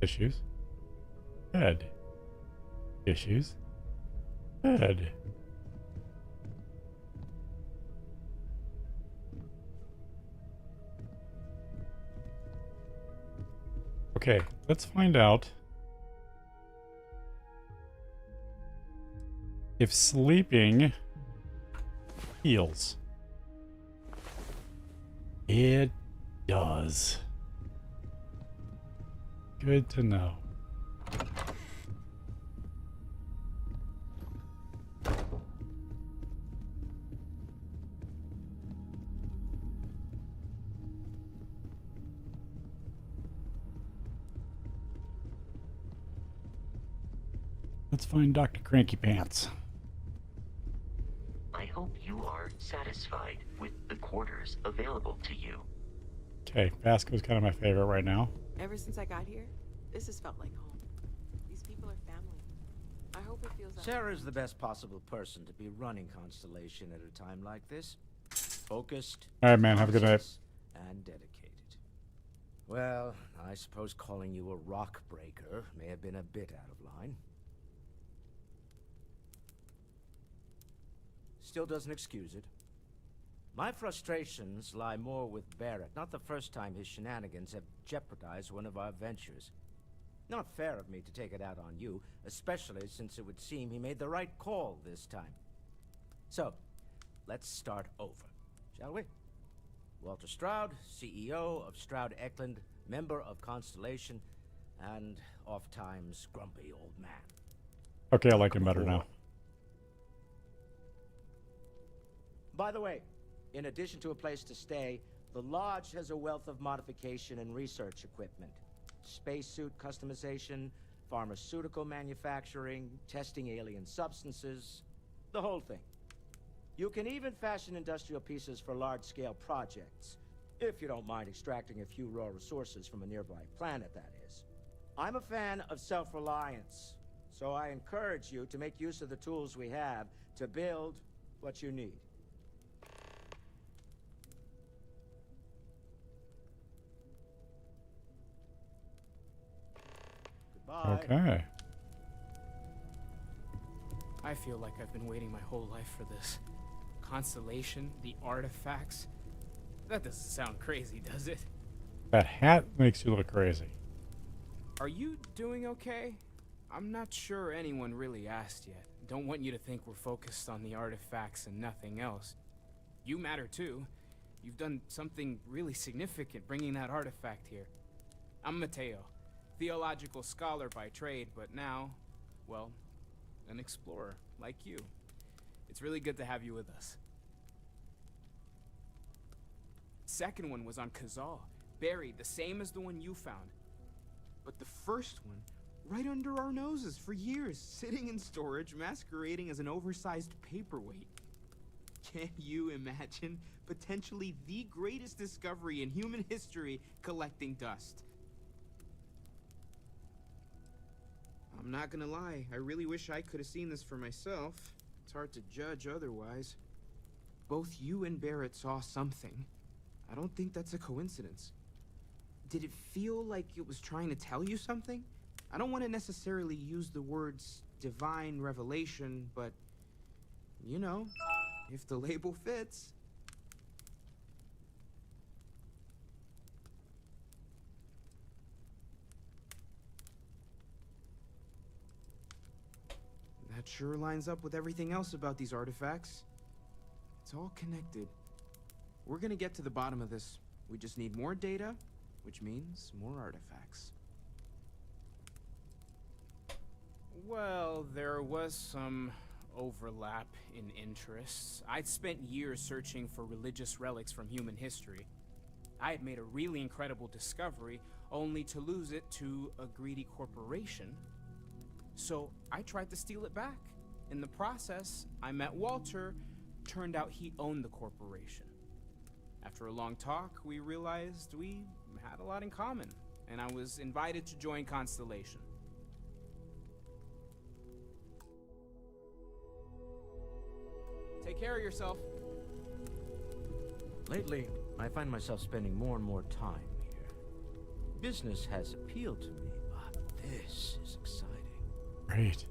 Issues. Head. Issues. Head. Okay, let's find out if sleeping heals. It does. Good to know. Let's find Dr. Cranky Pants. I hope you are satisfied with the quarters available to you. Okay, Vasco's kind of my favorite right now. Ever since I got here, this has felt like home. These people are family. I hope it feels like... Sarah's the best possible person to be running Constellation at a time like this. Focused. All right, man. Have a good night. And dedicated. Well, I suppose calling you a rock breaker may have been a bit out of line. Still doesn't excuse it. My frustrations lie more with Barrett. Not the first time his shenanigans have jeopardized one of our ventures. Not fair of me to take it out on you, especially since it would seem he made the right call this time. So, let's start over, shall we? Walter Stroud, CEO of Stroud Eklund, member of Constellation, and oft-times grumpy old man. Okay, I like him better now. By the way, in addition to a place to stay, the Lodge has a wealth of modification and research equipment. Spacesuit customization, pharmaceutical manufacturing, testing alien substances, the whole thing. You can even fashion industrial pieces for large-scale projects, if you don't mind extracting a few raw resources from a nearby planet, that is. I'm a fan of self-reliance, so I encourage you to make use of the tools we have to build what you need. Goodbye. Okay. I feel like I've been waiting my whole life for this. Constellation, the artifacts. That doesn't sound crazy, does it? That hat makes you look crazy. Are you doing okay? I'm not sure anyone really asked yet. Don't want you to think we're focused on the artifacts and nothing else. You matter too. You've done something really significant bringing that artifact here. I'm Mateo, theological scholar by trade, but now, well, an explorer like you. It's really good to have you with us. Second one was on Kazal, buried the same as the one you found. But the first one, right under our noses for years, sitting in storage, masquerading as an oversized paperweight. Can you imagine potentially the greatest discovery in human history collecting dust? I'm not gonna lie, I really wish I could have seen this for myself. It's hard to judge otherwise. Both you and Barrett saw something. I don't think that's a coincidence. Did it feel like it was trying to tell you something? I don't want to necessarily use the words divine revelation, but, you know, if the label fits. That sure lines up with everything else about these artifacts. It's all connected. We're gonna get to the bottom of this. We just need more data, which means more artifacts. Well, there was some overlap in interests. I'd spent years searching for religious relics from human history. I had made a really incredible discovery, only to lose it to a greedy corporation. So I tried to steal it back. In the process, I met Walter. Turned out he owned the corporation. After a long talk, we realized we had a lot in common, and I was invited to join Constellation. Take care of yourself. Lately, I find myself spending more and more time here. Business has appealed to me, but this is exciting. Great.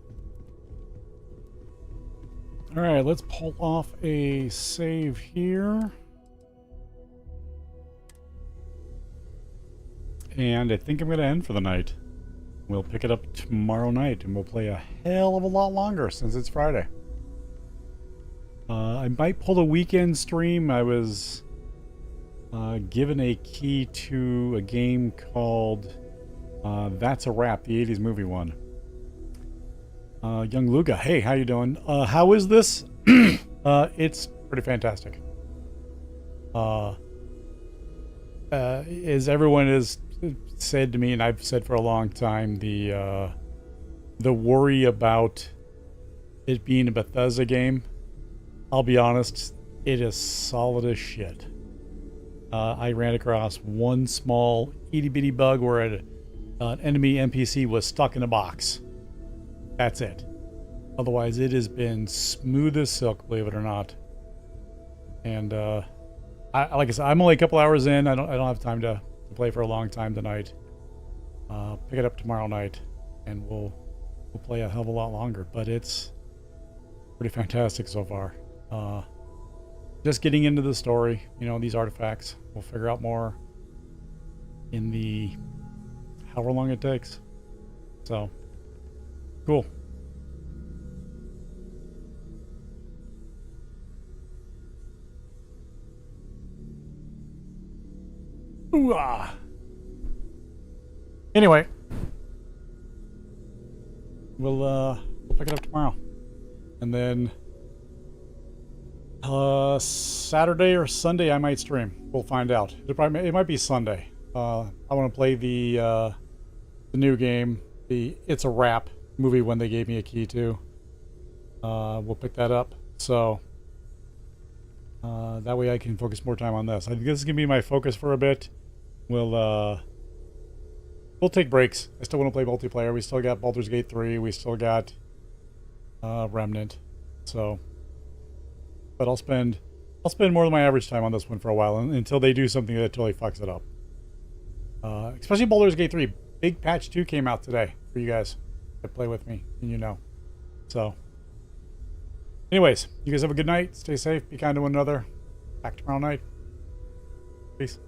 All right, let's pull off a save here. And I think I'm going to end for the night. We'll pick it up tomorrow night, and we'll play a hell of a lot longer since it's Friday. I might pull a weekend stream. I was given a key to a game called That's a Wrap, the 80s movie one. Young Luga, hey, how you doing? How is this? It's pretty fantastic. As everyone has said to me, and I've said for a long time, the worry about it being a Bethesda game, I'll be honest, it is solid as shit. I ran across one small itty-bitty bug where an enemy NPC was stuck in a box. That's it. Otherwise, it has been smooth as silk, believe it or not. And like I said, I'm only a couple hours in. I don't have time to play for a long time tonight. Pick it up tomorrow night, and we'll play a hell of a lot longer. But it's pretty fantastic so far. Just getting into the story, you know, these artifacts. We'll figure out more in the however long it takes. So, cool. Ooh-ah. Anyway, we'll pick it up tomorrow, and then Saturday or Sunday I might stream. We'll find out. It might be Sunday. I want to play the new game, the It's a Wrap movie one they gave me a key to. We'll pick that up. So That way I can focus more time on this. I think this is gonna be my focus for a bit. We'll take breaks. I still want to play multiplayer. We still got Baldur's Gate 3. We still got Remnant. So, but I'll spend more than my average time on this one for a while until they do something that totally fucks it up. Especially Baldur's Gate 3. Big patch 2 came out today for you guys that play with me, and you know. So, anyways, you guys have a good night. Stay safe. Be kind to one another. Back tomorrow night. Peace.